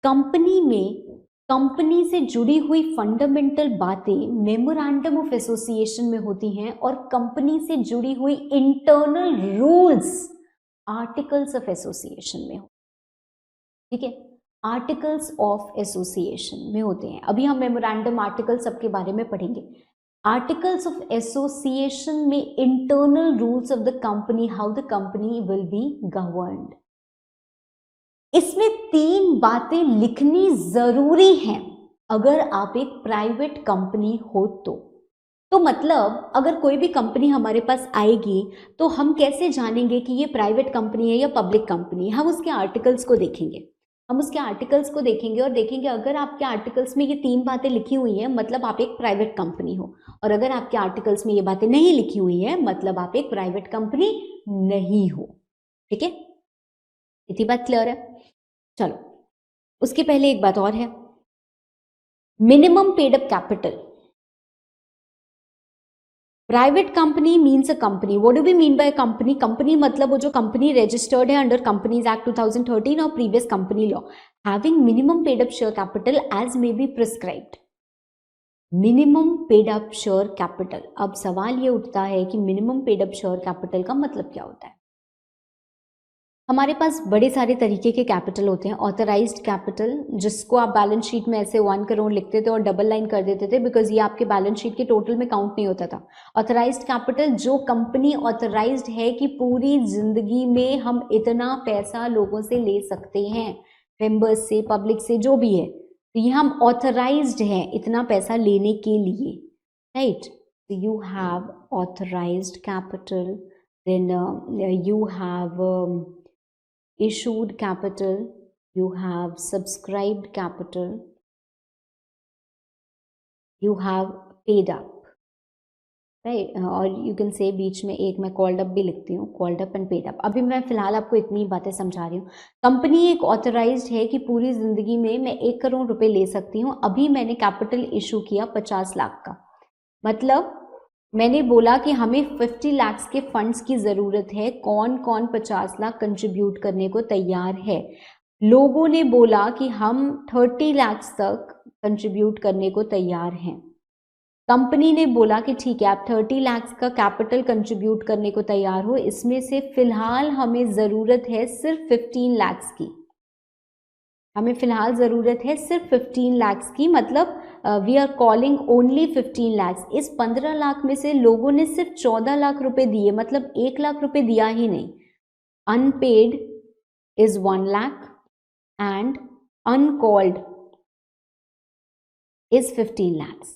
कंपनी में कंपनी से जुड़ी हुई फंडामेंटल बातें मेमोरेंडम ऑफ एसोसिएशन में होती हैं, और कंपनी से जुड़ी हुई internal rules articles of association में हो। ठीक है, आर्टिकल्स ऑफ एसोसिएशन में होते हैं। अभी हम मेमोरेंडम आर्टिकल सबके बारे में पढ़ेंगे। आर्टिकल्स ऑफ एसोसिएशन में internal rules of the company, how the company will B governed. इसमें 3 बातें लिखनी जरूरी हैं अगर आप एक प्राइवेट कंपनी हो तो मतलब अगर कोई भी कंपनी हमारे पास आएगी तो हम कैसे जानेंगे कि ये प्राइवेट कंपनी है या पब्लिक कंपनी? हम उसके आर्टिकल्स को देखेंगे, और देखेंगे अगर आपके आर्टिकल्स में ये 3 बातें लिखी हुई हैं मतलब आप एक प्राइवेट कंपनी हो, और अगर आपके आर्टिकल्स में ये बातें नहीं लिखी हुई हैं मतलब आप एक प्राइवेट कंपनी नहीं हो। ठीक है, इतनी बात क्लियर है? चलो, उसके पहले एक बात और है, minimum paid up capital. Private company means a company. What do we mean by company? Company मतलब वो जो कंपनी रजिस्टर्ड है अंडर कंपनीज एक्ट 2013 और previous company law, having minimum paid up share capital as may be prescribed. Minimum paid up share capital. अब सवाल ये उठता है कि minimum paid up share capital का मतलब क्या होता है? हमारे पास बड़े सारे तरीके के कैपिटल होते हैं। ऑथराइज्ड कैपिटल, जिसको आप बैलेंस शीट में ऐसे 1 करोड़ लिखते थे और डबल लाइन कर देते थे बिकॉज ये आपके बैलेंस शीट के टोटल में काउंट नहीं होता था। ऑथराइज्ड कैपिटल, जो कंपनी ऑथराइज्ड है कि पूरी जिंदगी में हम इतना पैसा लोगों से ले सकते हैं, मेंबर्स से, पब्लिक से, जो भी है, तो ये हम ऑथराइज्ड हैं इतना पैसा लेने के लिए, right? You have authorised capital, then you have issued capital, you have subscribed capital, you have paid up, right? और you can say बीच में एक मैं called up भी लिखती हूँ, called up and paid up। अभी मैं फिलहाल आपको इतनी बातें समझा रही हूँ। कंपनी एक ऑथराइज्ड है कि पूरी जिंदगी में मैं 1 करोड़ रुपए ले सकती हूँ। अभी मैंने कैपिटल इशू किया 50 लाख का, मतलब मैंने बोला कि हमें 50 लाख के फंड्स की ज़रूरत है, कौन कौन 50 लाख कंट्रीब्यूट करने को तैयार है? लोगों ने बोला कि हम 30 लाख तक कंट्रीब्यूट करने को तैयार हैं। कंपनी ने बोला कि ठीक है, आप 30 लाख का कैपिटल कंट्रीब्यूट करने को तैयार हो, इसमें से फिलहाल हमें ज़रूरत है सिर्फ 15 लाख की। हमें फिलहाल ज़रूरत है सिर्फ 15 लाख की, मतलब we are calling only 15 lakh. इस 15 लाख में से लोगों ने सिर्फ 14 लाख रुपए दिए, मतलब 1 लाख रुपए दिया ही नहीं। Unpaid is 1 lakh and uncalled is 15 lakh.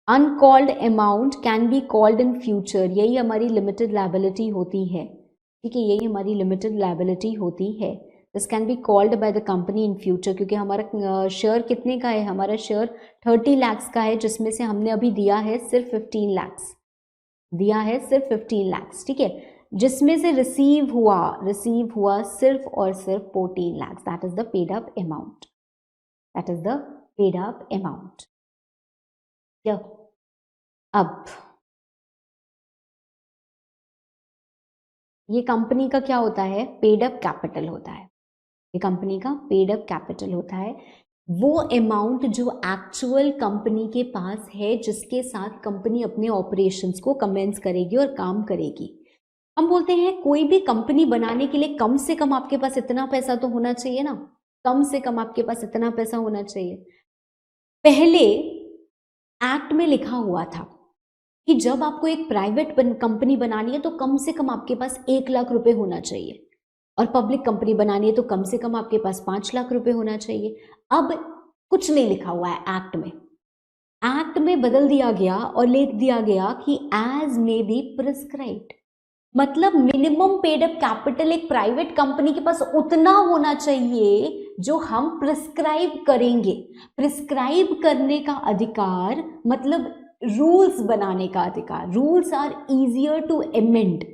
Uncalled amount can be called in future, यही हमारी लिमिटेड लायबिलिटी होती है। ठीक है, यही हमारी लिमिटेड लायबिलिटी होती है। This can be called by the company in future, क्योंकि हमारा शेयर कितने का है? हमारा शेयर 30 लाख का है, जिसमें से हमने अभी दिया है सिर्फ 15 लाख, दिया है सिर्फ 15 लाख। ठीक है, जिसमें से रिसीव हुआ सिर्फ और सिर्फ 14 lakh. That is the paid up amount, that is the paid up amount. अब ये कंपनी का क्या होता है? पेड अप कैपिटल होता है। ये कंपनी का पेड अप कैपिटल होता है, वो अमाउंट जो एक्चुअल कंपनी के पास है, जिसके साथ कंपनी अपने ऑपरेशंस को कमेंस करेगी और काम करेगी। हम बोलते हैं कोई भी कंपनी बनाने के लिए कम से कम आपके पास इतना पैसा तो होना चाहिए ना, कम से कम आपके पास इतना पैसा होना चाहिए। पहले एक्ट में लिखा हुआ था कि जब आपको एक प्राइवेट कंपनी बनानी है तो कम से कम आपके पास 1 लाख रुपए होना चाहिए। और पब्लिक कंपनी बनानी है तो कम से कम आपके पास 5 लाख रुपए होना चाहिए। अब कुछ नहीं लिखा हुआ है एक्ट में, एक्ट में बदल दिया गया और लिख दिया गया कि एज मे बी प्रिस्क्राइब्ड, मतलब मिनिमम पेड अप कैपिटल एक प्राइवेट कंपनी के पास उतना होना चाहिए जो हम प्रिस्क्राइब करेंगे। प्रिस्क्राइब करने का अधिकार मतलब रूल्स बनाने का अधिकार। Rules are easier to amend,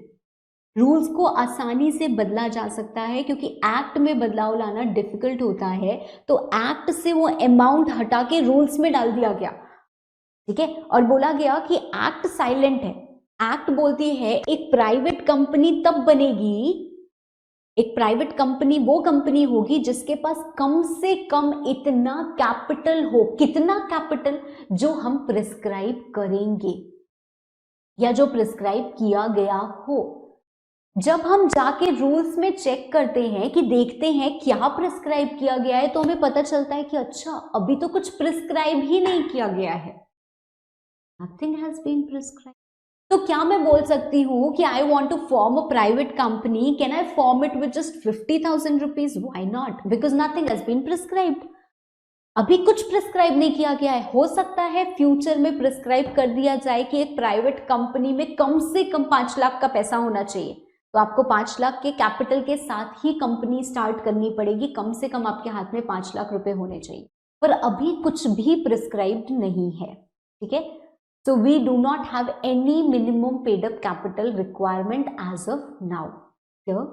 rules को आसानी से बदला जा सकता है क्योंकि एक्ट में बदलाव लाना डिफिकल्ट होता है, तो एक्ट से वो अमाउंट हटा के रूल्स में डाल दिया गया, ठीक है। और बोला गया कि एक्ट साइलेंट है, एक्ट बोलती है एक प्राइवेट कंपनी तब बनेगी, एक प्राइवेट कंपनी वो कंपनी होगी जिसके पास कम से कम इतना कैपिटल हो। कितना कैपिटल? जो हम प्रिस्क्राइब करेंगे या जो प्रिस्क्राइब किया गया हो। जब हम जाके रूल्स में चेक करते हैं कि देखते हैं क्या प्रिस्क्राइब किया गया है, तो हमें पता चलता है कि अच्छा अभी तो कुछ प्रिस्क्राइब ही नहीं किया गया है, नथिंग हैज बीन प्रिस्क्राइब। तो क्या मैं बोल सकती हूँ कि I want to form a private company, can I form it with just 50,000 rupees? Why not? Because nothing has been prescribed. अभी कुछ प्रिस्क्राइब नहीं किया गया है। हो सकता है फ्यूचर में प्रिस्क्राइब कर दिया जाए कि एक प्राइवेट कंपनी में कम से कम 5 लाख का पैसा होना चाहिए, तो आपको 5 लाख के कैपिटल के साथ ही कंपनी स्टार्ट करनी पड़ेगी, कम से कम आपके हाथ में 5 लाख रुपए होने चाहिए। पर अभी कुछ भी प्रिस्क्राइब्ड नहीं है, ठीक है। So we do not have any minimum paid up capital requirement as of now. Clear?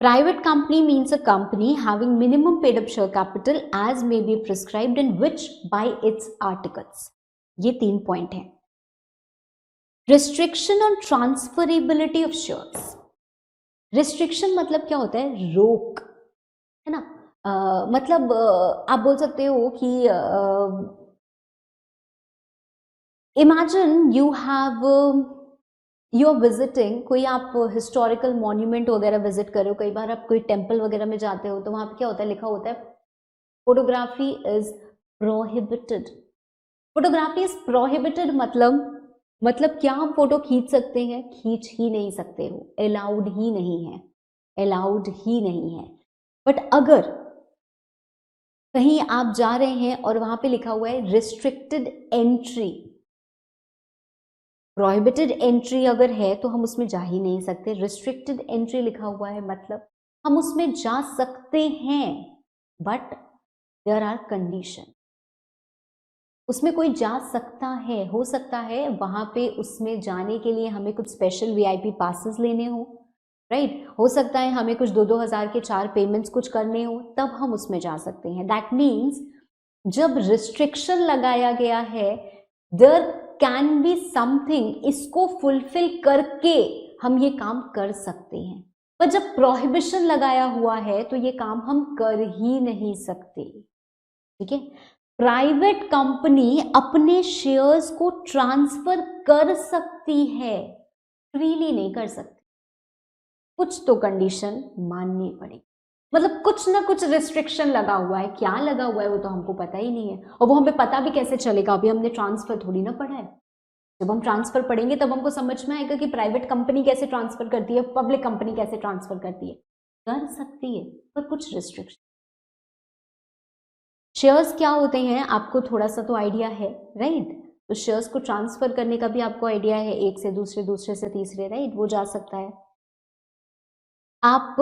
Private company means a company having minimum paid up share capital as may be prescribed in which by its articles. ये 3 point है। Restriction on transferability of shares. Restriction मतलब क्या होता है? रोक, है ना। मतलब आप बोल सकते हो कि imagine you have, you are visiting, कोई आप हिस्टोरिकल मॉन्यूमेंट वगैरह विजिट कर रहे हो, कई बार आप कोई टेम्पल वगैरह में जाते हो तो वहां पे क्या होता है, लिखा होता है photography is prohibited. Photography is prohibited मतलब क्या हम फोटो खींच सकते हैं? खींच ही नहीं सकते हो, अलाउड ही नहीं है, अलाउड ही नहीं है। बट अगर कहीं आप जा रहे हैं और वहां पे लिखा हुआ है रिस्ट्रिक्टेड एंट्री, प्रोहिबिटेड एंट्री अगर है तो हम उसमें जा ही नहीं सकते। रिस्ट्रिक्टेड एंट्री लिखा हुआ है मतलब हम उसमें जा सकते हैं बट देयर आर कंडीशन। उसमें कोई जा सकता है, हो सकता है वहां पे उसमें जाने के लिए हमें कुछ स्पेशल वीआईपी पासेस लेने हो, राइट। हो सकता है हमें कुछ 2-2 हज़ार के 4 पेमेंट्स कुछ करने हो, तब हम उसमें जा सकते हैं। दैट मीन्स जब रिस्ट्रिक्शन लगाया गया है, देयर कैन बी समथिंग, इसको फुलफिल करके हम ये काम कर सकते हैं। पर जब प्रोहिबिशन लगाया हुआ है तो ये काम हम कर ही नहीं सकते, ठीक है। प्राइवेट कंपनी अपने शेयर्स को ट्रांसफर कर सकती है, फ्रीली नहीं कर सकती, कुछ तो कंडीशन माननी पड़ेगी। मतलब कुछ ना कुछ रिस्ट्रिक्शन लगा हुआ है, क्या लगा हुआ है वो तो हमको पता ही नहीं है, और वो हमें पता भी कैसे चलेगा? अभी हमने ट्रांसफर थोड़ी ना पढ़ा है। जब हम ट्रांसफर पढ़ेंगे तब हमको समझ में आएगा कि प्राइवेट कंपनी कैसे ट्रांसफर करती है, पब्लिक कंपनी कैसे ट्रांसफर करती है। कर सकती है पर कुछ रिस्ट्रिक्शन। शेयर्स क्या होते हैं आपको थोड़ा सा तो आइडिया है, राइट। तो शेयर्स को ट्रांसफर करने का भी आपको आइडिया है, एक से दूसरे, दूसरे से तीसरे, राइट, वो जा सकता है। आप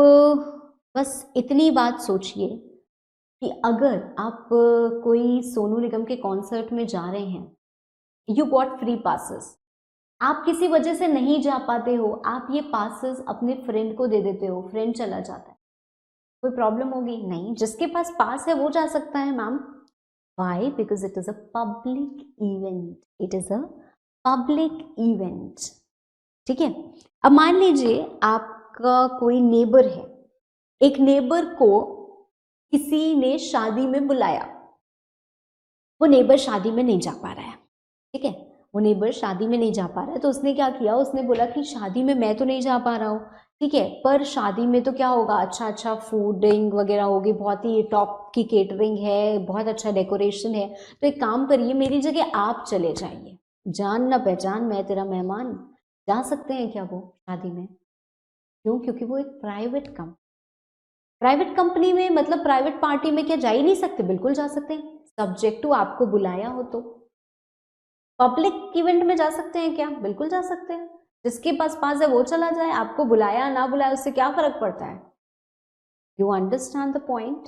बस इतनी बात सोचिए कि अगर आप कोई सोनू निगम के कॉन्सर्ट में जा रहे हैं, यू गॉट फ्री पासेस, आप किसी वजह से नहीं जा पाते हो, आप ये पासेस अपने फ्रेंड को दे देते हो, फ्रेंड चला जाता है, कोई प्रॉब्लम होगी? नहीं, जिसके पास पास है वो जा सकता है ma'am. Why? Because it is a public event, it is a public event, ठीक है। अब मान लीजिए आपका कोई नेबर है, एक नेबर को किसी ने शादी में बुलाया, वो नेबर शादी में नहीं जा पा रहा है, ठीक है, वो नेबर शादी में नहीं जा पा रहा है, तो उसने क्या किया, उसने बोला कि शादी में मैं तो नहीं जा पा रहा हूँ, ठीक है, पर शादी में तो क्या होगा, अच्छा अच्छा फूडिंग वगैरह होगी, बहुत ही टॉप की केटरिंग है, बहुत अच्छा डेकोरेशन है, तो एक काम करिए मेरी जगह आप चले जाइए, जान ना पहचान मैं तेरा मेहमान। जा सकते हैं क्या वो? शादी में। क्यों? क्योंकि वो एक प्राइवेट कंपनी में, मतलब प्राइवेट पार्टी में क्या जा ही नहीं सकते? बिल्कुल जा सकते हैं, सब्जेक्ट टू आपको बुलाया हो तो। पब्लिक इवेंट में जा सकते हैं क्या? बिल्कुल जा सकते हैं, जिसके पास है वो चला जाए, आपको बुलाया ना बुलाया उससे क्या फर्क पड़ता है? You understand the point?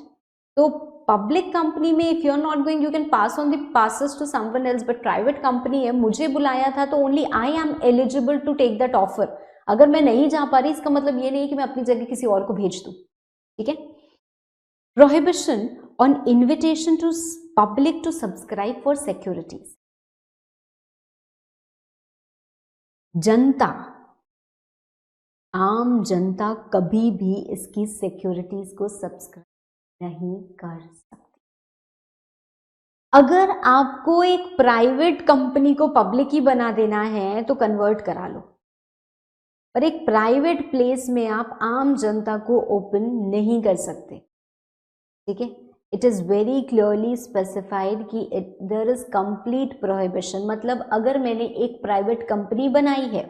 तो पब्लिक कंपनी में if you are not going, you can pass on the passes to someone else, but private company है, मुझे बुलाया था तो only I am eligible to take that offer. अगर मैं नहीं जा पा रही, इसका मतलब ये नहीं कि मैं अपनी जगह किसी और को भेज दूं। ठीक है? Prohibition on invitation to public to subscribe for securities. जनता, आम जनता कभी भी इसकी सिक्योरिटीज को सब्सक्राइब नहीं कर सकती। अगर आपको एक प्राइवेट कंपनी को पब्लिक ही बना देना है तो कन्वर्ट करा लो, पर एक प्राइवेट प्लेस में आप आम जनता को ओपन नहीं कर सकते। ठीक है? It is very clearly specified कि देयर इज कंप्लीट प्रोहिबिशन। मतलब अगर मैंने एक प्राइवेट कंपनी बनाई है,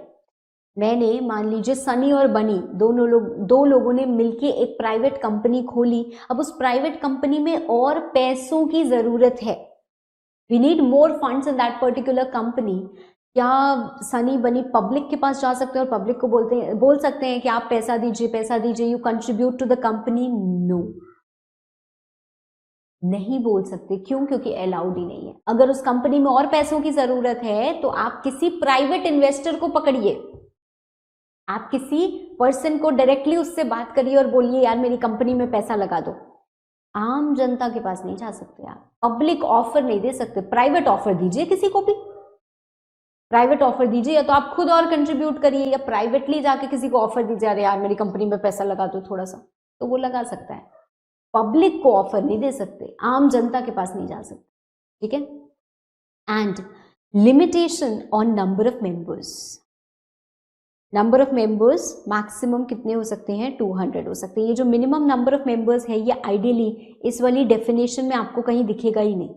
मैंने मान लीजिए सनी और बनी दो लोगों ने मिलके एक प्राइवेट कंपनी खोली। अब उस प्राइवेट कंपनी में और पैसों की जरूरत है, we need more funds in that particular company. क्या सनी बनी पब्लिक के पास जा सकते हैं और पब्लिक को बोल सकते हैं कि आप पैसा दीजिए, you contribute to the company? No, नहीं बोल सकते। क्यों? क्योंकि अलाउड ही नहीं है। अगर उस कंपनी में और पैसों की जरूरत है तो आप किसी प्राइवेट इन्वेस्टर को पकड़िए, आप किसी पर्सन को डायरेक्टली उससे बात करिए और बोलिए यार मेरी कंपनी में पैसा लगा दो। आम जनता के पास नहीं जा सकते आप, पब्लिक ऑफर नहीं दे सकते। प्राइवेट ऑफर दीजिए, किसी को भी प्राइवेट ऑफर दीजिए, या तो आप खुद और कंट्रीब्यूट करिए या प्राइवेटली जाके किसी को ऑफर दीजिए, अरे यार मेरी कंपनी में पैसा लगा दो थोड़ा सा, तो वो लगा सकता है। पब्लिक को ऑफर नहीं दे सकते, आम जनता के पास नहीं जा सकते। ठीक है? And limitation on number of members. Number of members maximum कितने हो सकते हैं? 200 हो सकते हैं। ये जो मिनिमम नंबर ऑफ मेंबर्स है ये आइडियली इस वाली डेफिनेशन में आपको कहीं दिखेगा ही नहीं,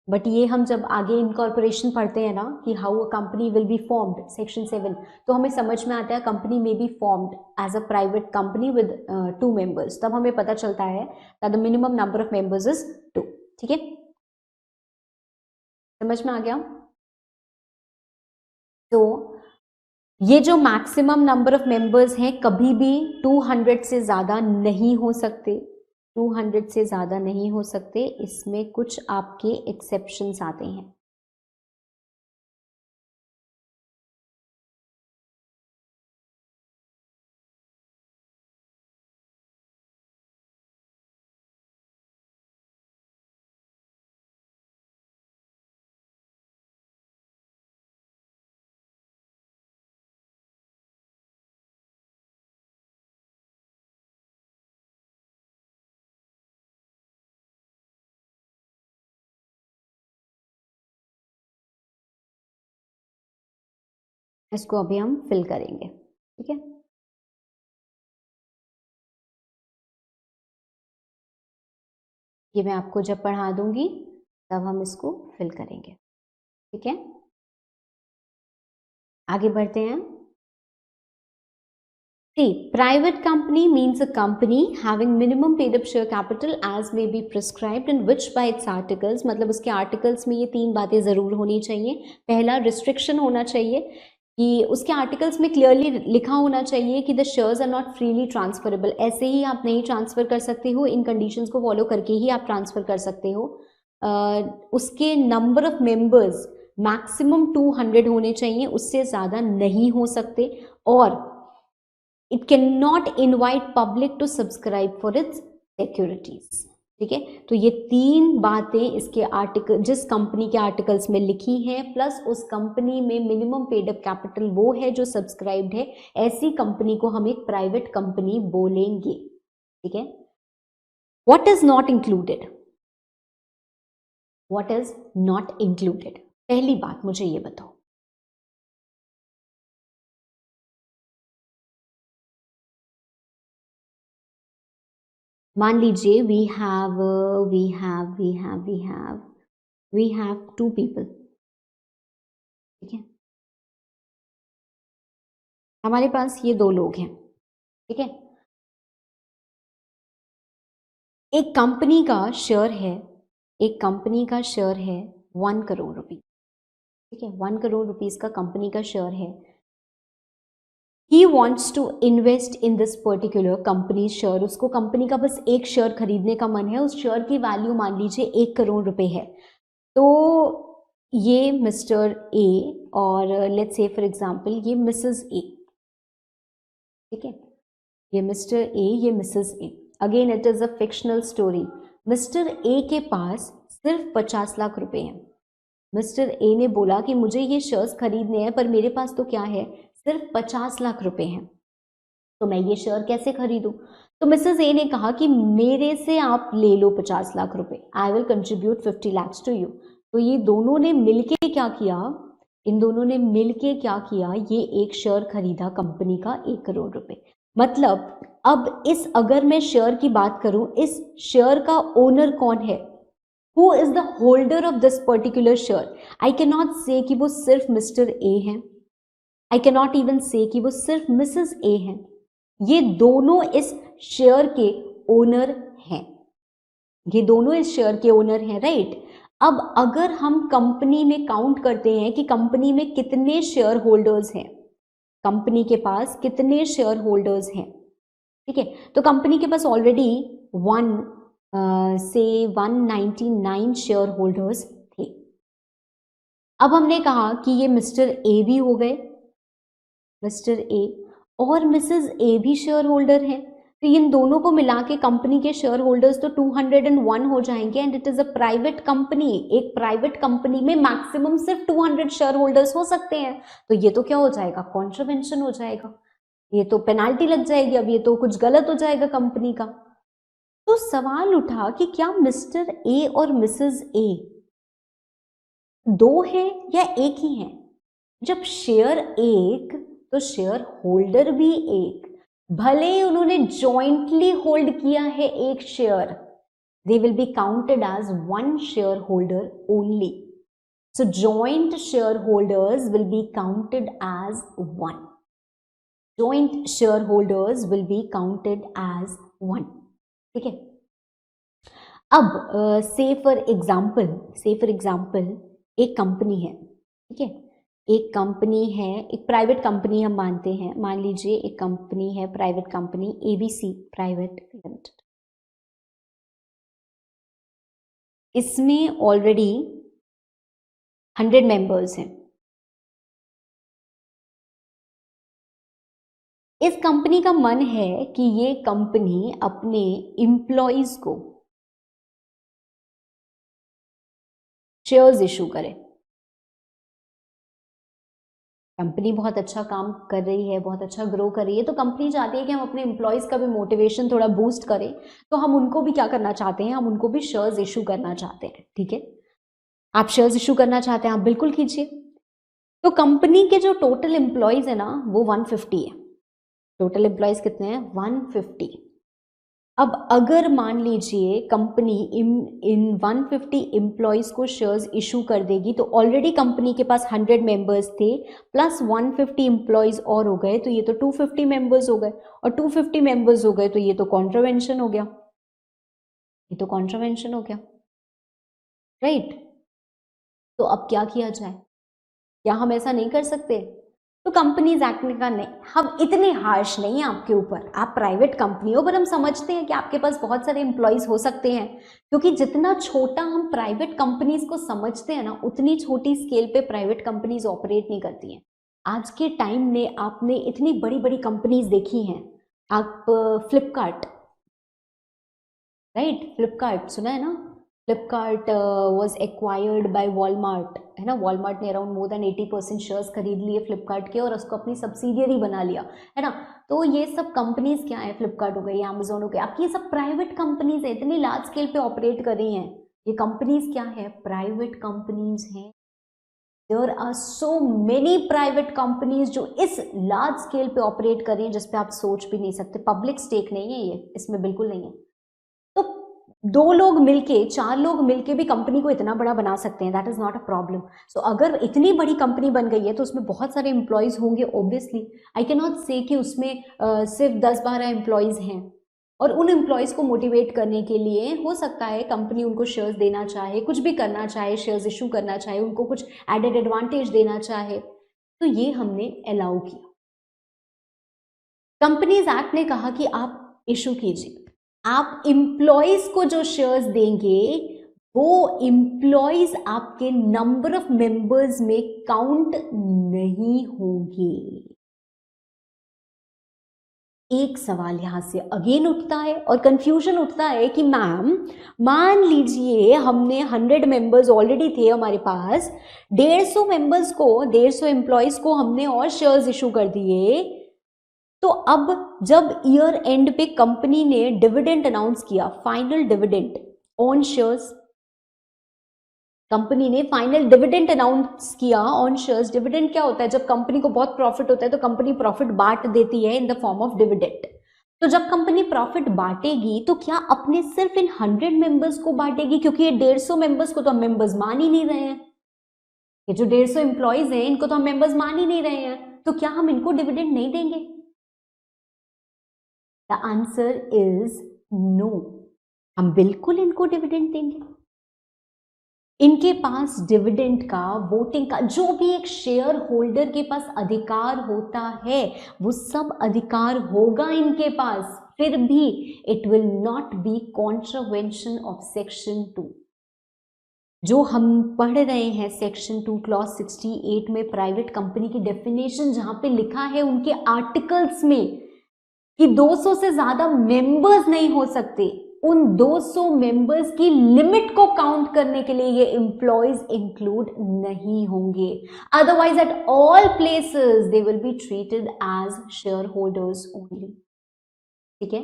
बट ये हम जब आगे इनकॉर्पोरेशन पढ़ते हैं ना कि how a company will be formed, section 7, तो हमें समझ में आता है कंपनी में be formed as a private company with 2 members, तब हमें पता चलता है that the minimum number of members is 2। ठीक है? समझ में आ गया? तो ये जो मैक्सिमम नंबर ऑफ मेंबर्स हैं कभी भी 200 से ज़्यादा नहीं हो सकते, 200 से ज़्यादा नहीं हो सकते। इसमें कुछ आपके एक्सेप्शंस आते हैं। इसको अभी हम फिल करेंगे। ठीक है? ये मैं आपको जब पढ़ा दूंगी तब हम इसको फिल करेंगे। ठीक है? आगे बढ़ते हैं। See, private company means a company having minimum paid up share capital as may be prescribed in which by its articles, मतलब उसके आर्टिकल्स में ये 3 बातें जरूर होनी चाहिए। पहला, रिस्ट्रिक्शन होना चाहिए कि उसके आर्टिकल्स में क्लियरली लिखा होना चाहिए कि the shares are not freely transferable. ऐसे ही आप नहीं ट्रांसफर कर सकते हो, इन कंडीशंस को फॉलो करके ही आप ट्रांसफर कर सकते हो। उसके नंबर ऑफ मेंबर्स मैक्सिमम 200 होने चाहिए, उससे ज़्यादा नहीं हो सकते। और it can not invite public to subscribe for its securities. ठीक है? तो ये 3 बातें इसके आर्टिकल, जिस कंपनी के आर्टिकल्स में लिखी हैं, प्लस उस कंपनी में मिनिमम पेड अप कैपिटल वो है जो सब्सक्राइब्ड है, ऐसी कंपनी को हम एक प्राइवेट कंपनी बोलेंगे। ठीक है? What is not included? What is not included? पहली बात मुझे ये बताओ। मान लीजिए वी हैव 2 people। ठीक है? हमारे पास ये दो लोग हैं, ठीक है। एक कंपनी का शेयर है, एक कंपनी का शेयर है 1 करोड़ रुपीज, ठीक है। 1 करोड़ रुपीज का कंपनी का शेयर है। He wants to invest in this particular company share, उसको कंपनी का बस एक शेयर खरीदने का मन है। उस शेयर की वैल्यू मान लीजिए 1 करोड़ रुपए है। तो ये मिस्टर ए और लेट्स से फॉर एग्जांपल ये मिसेस ए, ठीक है। ये मिस्टर ए, ये Mrs A. Again it is a fictional story. Mister A के पास सिर्फ 50 लाख रुपए हैं। मिस्टर ए ने बोला कि मुझे ये शेयर्स खरीदने हैं, पर मेरे पास तो क्या है, सिर्फ 50 लाख रुपए हैं, तो मैं ये शेयर कैसे खरीदूं। तो मिसेस ए ने कहा कि मेरे से आप ले लो 50 लाख रुपए, I will contribute 50 lakh to you. तो ये दोनों ने मिलके क्या किया, इन दोनों ने मिलके क्या किया, ये एक शेयर खरीदा कंपनी का 1 करोड़ रुपए। मतलब अब इस, अगर मैं शेयर की बात करूं, इस शेयर का ओनर कौन है, who is the holder of this particular share. I can not से कि वो सिर्फ मिस्टर ए हैं, आई कैन नॉट इवन से कि वो सिर्फ मिसेस ए हैं, ये दोनों इस शेयर के ओनर हैं, ये दोनों इस शेयर के ओनर हैं, राइट। अब अगर हम कंपनी में काउंट करते हैं कि कंपनी में कितने शेयर होल्डर्स हैं, कंपनी के पास कितने शेयर होल्डर्स हैं, ठीक है। तो कंपनी के पास ऑलरेडी 199 शेयर होल्डर्स थे। अब हमने कहा कि ये मिस्टर ए भी हो गए, मिस्टर ए और मिसेस ए भी शेयर होल्डर हैं, तो इन दोनों को मिला के कंपनी के शेयर होल्डर्स तो 201 हो जाएंगे। And it is a private company, एक प्राइवेट कंपनी में मैक्सिमम सिर्फ 200 शेयर होल्डर्स हो सकते हैं। तो ये तो क्या हो जाएगा, कॉन्ट्रावेंशन हो जाएगा, ये तो पेनाल्टी लग जाएगी, अब ये तो कुछ गलत हो जाएगा कंपनी का। तो सवाल उठा कि क्या मिस्टर ए और मिसेस ए दो हैं या एक ही हैं। जब शेयर एक, तो शेयर होल्डर भी एक, भले ही उन्होंने जॉइंटली होल्ड किया है एक share, they will be counted as one shareholder only. So joint shareholders will be counted as one. Joint shareholders will be counted as one. ठीक है। अब say for example एक कंपनी है, ठीक है, एक कंपनी है, एक प्राइवेट कंपनी हम मानते हैं, मान लीजिए एक कंपनी है, private company ABC private limited. इसमें ऑलरेडी 100 मेंबर्स हैं। इस कंपनी का मन है कि ये कंपनी अपने एम्प्लॉइज को शेयर्स इशू करे। कंपनी बहुत अच्छा काम कर रही है, बहुत अच्छा ग्रो कर रही है, तो कंपनी चाहती है कि हम अपने एम्प्लॉइज का भी मोटिवेशन थोड़ा बूस्ट करें, तो हम उनको भी क्या करना चाहते हैं, हम उनको भी शेयर्स इशू करना चाहते हैं। ठीक है, आप शेयर्स इशू करना चाहते हैं, आप बिल्कुल कीजिए। तो कंपनी के जो टोटल एम्प्लॉइज है ना, वो 150 है। टोटल एम्प्लॉइज कितने हैं, 150। अब अगर मान लीजिए कंपनी इन 150 एम्प्लॉइज को शेयर्स इशू कर देगी, तो ऑलरेडी कंपनी के पास 100 मेंबर्स थे, प्लस 150 एम्प्लॉइज और हो गए, तो ये तो 250 मेंबर्स हो गए, और 250 मेंबर्स हो गए तो ये तो कॉन्ट्रावेंशन हो गया, ये तो कॉन्ट्रावेंशन हो गया, राइट। तो अब क्या किया जाए, क्या हम ऐसा नहीं कर सकते? तो कंपनीज एक्ट का नहीं, हम इतने हार्श नहीं है आपके ऊपर, आप प्राइवेट कंपनी हो, पर हम समझते हैं कि आपके पास बहुत सारे एम्प्लॉइज हो सकते हैं, क्योंकि जितना छोटा हम प्राइवेट कंपनीज को समझते हैं ना, उतनी छोटी स्केल पे प्राइवेट कंपनीज ऑपरेट नहीं करती हैं। आज के टाइम में आपने इतनी बड़ी बड़ी कंपनीज देखी हैं, आप फ्लिपकार्ट, राइट, फ्लिपकार्ट सुना है ना, Flipkart was acquired by Walmart, है ना, वॉलमार्ट ने अराउंड मोर देन 80% शेयर्स खरीद लिए फ्लिपकार्ट के और उसको अपनी सब्सिडियरी बना लिया, है ना। तो ये सब कंपनीज क्या है, फ्लिपकार्ट हो गई, अमेजोन हो गई, आपकी ये सब प्राइवेट कंपनीज है, इतनी लार्ज स्केल पे ऑपरेट कर रही हैं। ये कंपनीज क्या है, प्राइवेट कंपनीज हैं। There are so many private companies जो इस लार्ज स्केल पे ऑपरेट कर रही हैं, जिसपे आप सोच भी नहीं सकते। पब्लिक स्टेक नहीं है ये, इसमें बिल्कुल नहीं है। तो 2 लोग मिलके 4 लोग मिलके भी कंपनी को इतना बड़ा बना सकते हैं, that is not a problem. So अगर इतनी बड़ी कंपनी बन गई है तो उसमें बहुत सारे एम्प्लॉयज होंगे ऑब्वियसली। आई कैन नॉट से कि उसमें सिर्फ 10-12 एम्प्लॉयज हैं, और उन एम्प्लॉयज को मोटिवेट करने के लिए हो सकता है कंपनी उनको शेयर्स देना चाहे, कुछ भी करना चाहे, शेयर्स इशू करना चाहे, उनको कुछ एडेड एडवांटेज देना चाहे, तो ये हमने अलाउ किया। कंपनीज एक्ट ने कहा कि आप इशू कीजिए, आप एम्प्लॉयज को जो शेयर्स देंगे वो एम्प्लॉयज आपके नंबर ऑफ मेंबर्स में काउंट नहीं होंगे। एक सवाल यहां से अगेन उठता है और कंफ्यूजन उठता है कि मैम मान लीजिए हमने 100 मेंबर्स ऑलरेडी थे हमारे पास, 150 मेंबर्स को, 150 एम्प्लॉयज को हमने और शेयर्स इशू कर दिए, तो अब जब ईयर एंड पे कंपनी ने डिविडेंड अनाउंस किया, final dividend on shares, company ने फाइनल डिविडेंड अनाउंस किया ऑन शेयर्स। डिविडेंड क्या होता है? जब कंपनी को बहुत प्रॉफिट होता है तो कंपनी प्रॉफिट बांट देती है इन द फॉर्म ऑफ डिविडेंड। तो जब कंपनी प्रॉफिट बांटेगी तो क्या अपने सिर्फ इन 100 मेंबर्स को बांटेगी? क्योंकि ये 150 मेंबर्स को तो हम मेंबर्स मान ही नहीं रहे हैं, ये जो 150 एम्प्लॉयज हैं इनको तो हम मेंबर्स मान ही नहीं रहे हैं, तो क्या हम इनको डिविडेंड नहीं देंगे? द आंसर इज नो, हम बिल्कुल इनको डिविडेंड देंगे। इनके पास डिविडेंड का, वोटिंग का, जो भी एक शेयर होल्डर के पास अधिकार होता है वो सब अधिकार होगा इनके पास, फिर भी it will not B contravention of section 2। जो हम पढ़ रहे हैं सेक्शन 2 क्लॉज 68 में प्राइवेट कंपनी की डेफिनेशन, जहां पे लिखा है उनके आर्टिकल्स में कि 200 से ज्यादा मेंबर्स नहीं हो सकते, उन 200 मेंबर्स की लिमिट को काउंट करने के लिए ये एम्प्लॉयज इंक्लूड नहीं होंगे। Otherwise at all places they will be treated as shareholders only. ठीक है,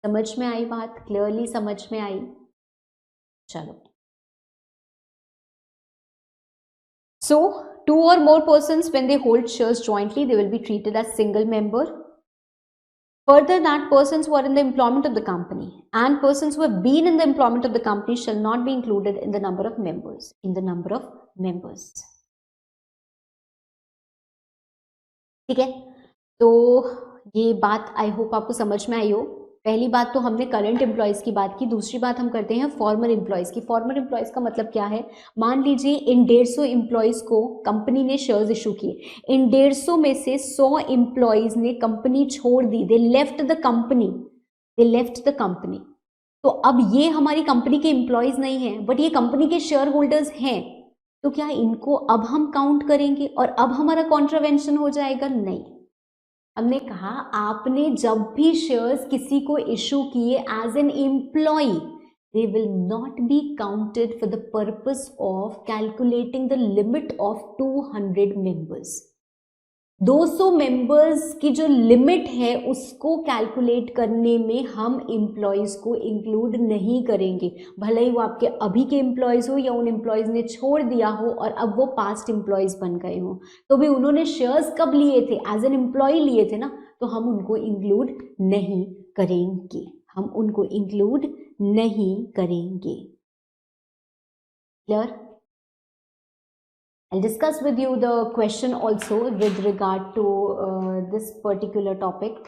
समझ में आई बात? क्लियरली समझ में आई? चलो, so 2 or more persons when they hold shares jointly they will be treated as single member. Further, that persons who are in the employment of the company and persons who have been in the employment of the company shall not be included in the number of members. ठीक है, तो ये बात I hope आपको समझ में आई हो। पहली बात तो हमने करंट एम्प्लॉयज की बात की, दूसरी बात हम करते हैं फॉर्मर एम्प्लॉयज की। फॉर्मर एम्प्लॉयज का मतलब क्या है? मान लीजिए इन 150 एम्प्लॉयज को कंपनी ने शेयर्स इशू किए, इन 150 में से 100 एम्प्लॉयज ने कंपनी छोड़ दी, दे लेफ्ट द कंपनी। तो अब ये हमारी कंपनी के एम्प्लॉयज नहीं हैं, बट ये कंपनी के शेयर होल्डर्स हैं, तो क्या इनको अब हम काउंट करेंगे और अब हमारा कॉन्ट्रावेंशन हो जाएगा? नहीं, हमने कहा आपने जब भी शेयर्स किसी को इशू किए as an employee, they will not be counted for the purpose of calculating the limit of 200 members. 200 members की जो लिमिट है उसको कैलकुलेट करने में हम एम्प्लॉयज को इंक्लूड नहीं करेंगे, भले ही वो आपके अभी के एम्प्लॉयज हो या उन एम्प्लॉयज ने छोड़ दिया हो और अब वो पास्ट एम्प्लॉयज बन गए हो, तो भी उन्होंने शेयर्स कब लिए थे? एज एन एम्प्लॉय लिए थे ना, तो हम उनको इंक्लूड नहीं करेंगे, clear? I'll discuss with you the question also with regard to this particular topic.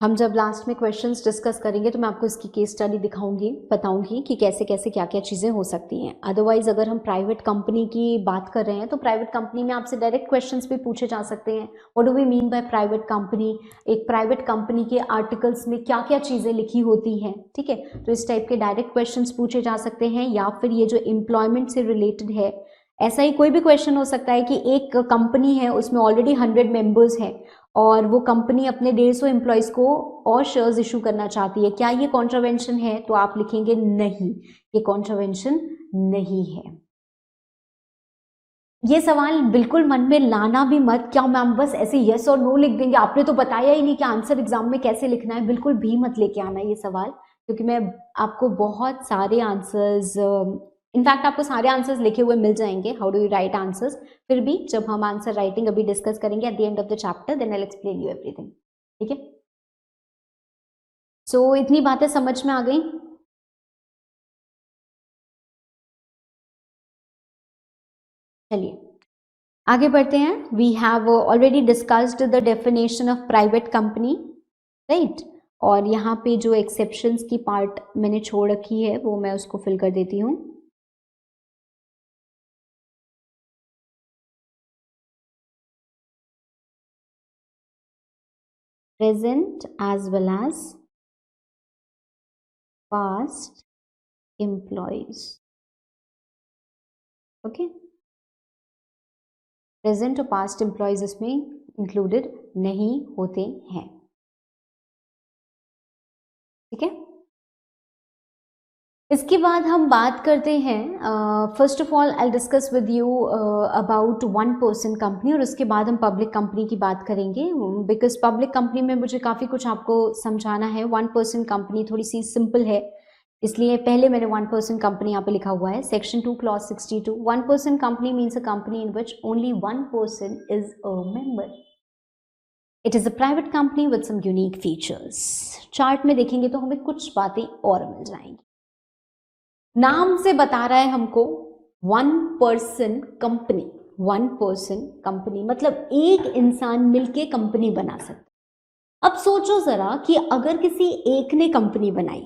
हम जब लास्ट में क्वेश्चंस डिस्कस करेंगे तो मैं आपको इसकी केस स्टडी दिखाऊंगी, बताऊंगी कि कैसे कैसे क्या क्या चीज़ें हो सकती हैं। अदरवाइज अगर हम प्राइवेट कंपनी की बात कर रहे हैं तो प्राइवेट कंपनी में आपसे डायरेक्ट क्वेश्चंस भी पूछे जा सकते हैं। What do we mean by private company? एक प्राइवेट कंपनी के आर्टिकल्स में क्या क्या चीज़ें लिखी होती हैं, ठीक है? तो इस टाइप के डायरेक्ट क्वेश्चंस पूछे जा सकते हैं, या फिर ये जो एम्प्लॉयमेंट से रिलेटेड है, ऐसा ही कोई भी क्वेश्चन हो सकता है कि एक कंपनी है उसमें ऑलरेडी 100 मेंबर्स हैं और वो कंपनी अपने 150 एम्प्लॉयज़ को और शेयर्स इशू करना चाहती है, क्या ये कॉन्ट्रावेंशन है? तो आप लिखेंगे नहीं, ये कॉन्ट्रावेंशन नहीं है। ये सवाल बिल्कुल मन में लाना भी मत, क्या मैम बस ऐसे यस और नो लिख देंगे, आपने तो बताया ही नहीं कि आंसर एग्जाम में कैसे लिखना है। बिल्कुल भी मत लेके आना ये सवाल, क्योंकि मैं आपको बहुत सारे आंसर्स, इनफैक्ट आपको सारे आंसर्स लिखे हुए मिल जाएंगे, how do you write answers. फिर भी जब हम आंसर राइटिंग अभी डिस्कस करेंगे at the end of the chapter, then I will explain you everything, ठीक है? सो इतनी बातें समझ में आ गई? चलिए आगे बढ़ते हैं. We have already discussed the definition of private company, right. और यहाँ पे जो एक्सेप्शंस की पार्ट मैंने छोड़ रखी है वो मैं उसको फिल कर देती हूँ. Present as well as past employees. Okay, present और पास्ट एम्प्लॉयज इसमें इंक्लूडेड नहीं होते हैं. ठीक है, इसके बाद हम बात करते हैं. First of all I discuss with you about one person company, और उसके बाद हम पब्लिक कंपनी की बात करेंगे, बिकॉज पब्लिक कंपनी में मुझे काफ़ी कुछ आपको समझाना है. वन पर्सन कंपनी थोड़ी सी सिंपल है, इसलिए पहले मैंने वन पर्सन कंपनी यहाँ पे लिखा हुआ है. Section 2 clause 62. One person company means a company in which only one person is a member. It is a private company with some unique features. Chart में देखेंगे तो हमें कुछ बातें और मिल जाएंगी. नाम से बता रहा है हमको one person company. One person company मतलब एक इंसान मिलके कंपनी बना सकता. अब सोचो जरा कि अगर किसी एक ने कंपनी बनाई,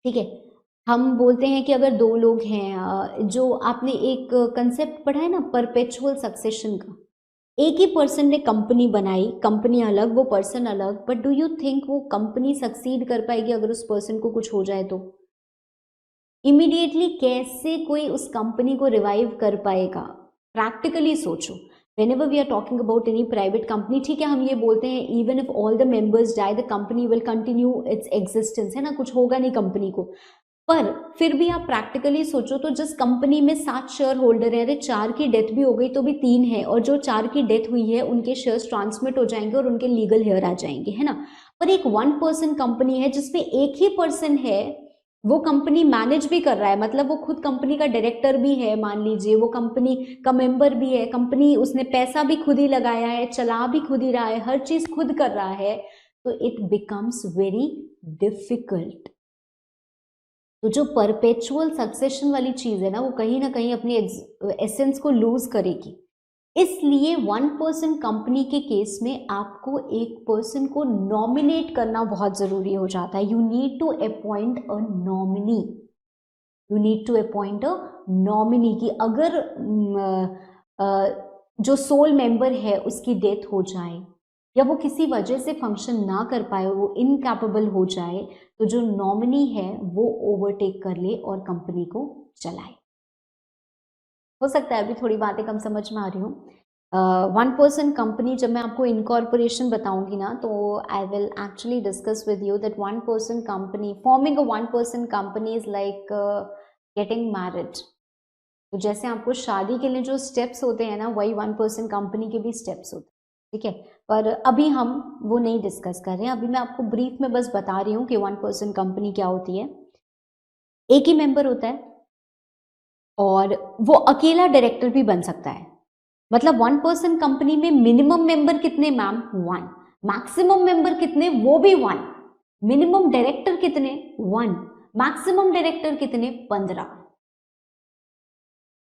ठीक है, हम बोलते हैं कि अगर दो लोग हैं, जो आपने एक कंसेप्ट पढ़ा है ना परपेचुअल सक्सेशन का, एक ही पर्सन ने कंपनी बनाई, कंपनी अलग वो पर्सन अलग, बट डू यू थिंक वो कंपनी सक्सीड कर पाएगी अगर उस पर्सन को कुछ हो जाए तो? इमीडिएटली कैसे कोई उस कंपनी को रिवाइव कर पाएगा? प्रैक्टिकली सोचो. whenever we are talking about any private company, ठीक है, हम ये बोलते हैं even if all the members die the company will continue its existence, है ना, कुछ होगा नहीं कंपनी को. पर फिर भी आप प्रैक्टिकली सोचो तो जिस कंपनी में 7 शेयर होल्डर है, अरे 4 की डेथ भी हो गई तो भी 3 है, और जो 4 की डेथ हुई है उनके शेयर्स ट्रांसमिट हो जाएंगे और उनके लीगल हेयर आ जाएंगे, है ना. पर एक वन पर्सन कंपनी है जिसमें एक ही पर्सन है, वो कंपनी मैनेज भी कर रहा है, मतलब वो खुद कंपनी का डायरेक्टर भी है, मान लीजिए वो कंपनी का मेंबर भी है, कंपनी उसने पैसा भी खुद ही लगाया है, चला भी खुद ही रहा है, हर चीज खुद कर रहा है, तो इट बिकम्स वेरी डिफिकल्ट. तो जो परपेचुअल सक्सेशन वाली चीज है ना, वो कहीं ना कहीं अपनी एसेंस को लूज करेगी. इसलिए वन पर्सन कंपनी के केस में आपको एक पर्सन को नॉमिनेट करना बहुत जरूरी हो जाता है. You need to appoint a nominee. You need to appoint a nominee कि अगर जो सोल मेंबर है उसकी डेथ हो जाए या वो किसी वजह से फंक्शन ना कर पाए, वो इनकैपेबल हो जाए, तो जो नॉमिनी है वो ओवरटेक कर ले और कंपनी को चलाए. हो सकता है अभी थोड़ी बातें कम समझ में आ रही हूँ. वन पर्सन कंपनी जब मैं आपको इनकॉर्पोरेशन बताऊंगी ना, तो I will actually discuss with you that one person company, forming a one person company is like getting married. तो जैसे आपको शादी के लिए जो स्टेप्स होते हैं ना, वही वन पर्सन कंपनी के भी स्टेप्स होते हैं. ठीक है, पर अभी हम वो नहीं डिस्कस कर रहे हैं. अभी मैं आपको ब्रीफ में बस बता रही हूँ कि वन पर्सन कंपनी क्या होती है. एक ही मेंबर होता है और वो अकेला डायरेक्टर भी बन सकता है. मतलब वन पर्सन कंपनी में मिनिमम मेंबर कितने मैम? 1. मैक्सिमम मेंबर कितने? वो भी 1. मिनिमम डायरेक्टर कितने? 1. मैक्सिमम डायरेक्टर कितने? 15.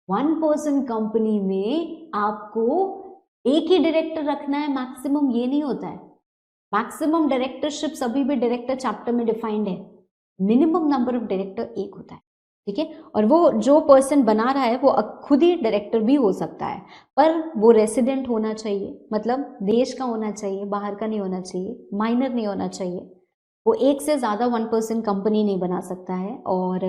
वन पर्सन कंपनी में आपको एक ही डायरेक्टर रखना है, मैक्सिमम ये नहीं होता है. मैक्सिमम डायरेक्टरशिप सभी भी डायरेक्टर चैप्टर में डिफाइंड है. मिनिमम नंबर ऑफ डायरेक्टर एक होता है. ठीक है, और वो जो पर्सन बना रहा है वो खुद ही डायरेक्टर भी हो सकता है, पर वो रेसिडेंट होना चाहिए, मतलब देश का होना चाहिए, बाहर का नहीं होना चाहिए, माइनर नहीं होना चाहिए. वो एक से ज़्यादा वन पर्सन कंपनी नहीं बना सकता है, और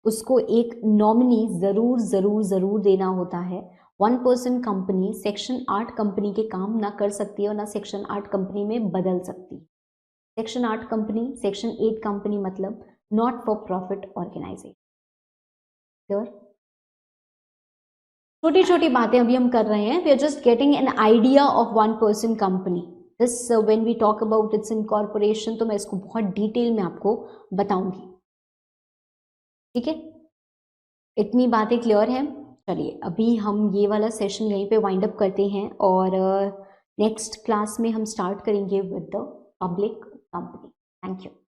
उसको एक नॉमिनी ज़रूर ज़रूर ज़रूर देना होता है. One person company section 8 company के काम ना कर सकती है और ना सेक्शन 8 कंपनी में बदल सकती. सेक्शन 8 कंपनी, सेक्शन 8 कंपनी मतलब नॉट फॉर प्रॉफिट ऑर्गेनाइजेशन. छोटी छोटी बातें अभी हम कर रहे हैं. We are just getting an idea of one person company. This when we talk about its incorporation, तो मैं इसको बहुत डिटेल में आपको बताऊंगी. ठीक है, इतनी बातें क्लियर हैं. चलिए अभी हम ये वाला सेशन यहीं पे वाइंड अप करते हैं, और नेक्स्ट क्लास में हम स्टार्ट करेंगे with the public company. Thank you.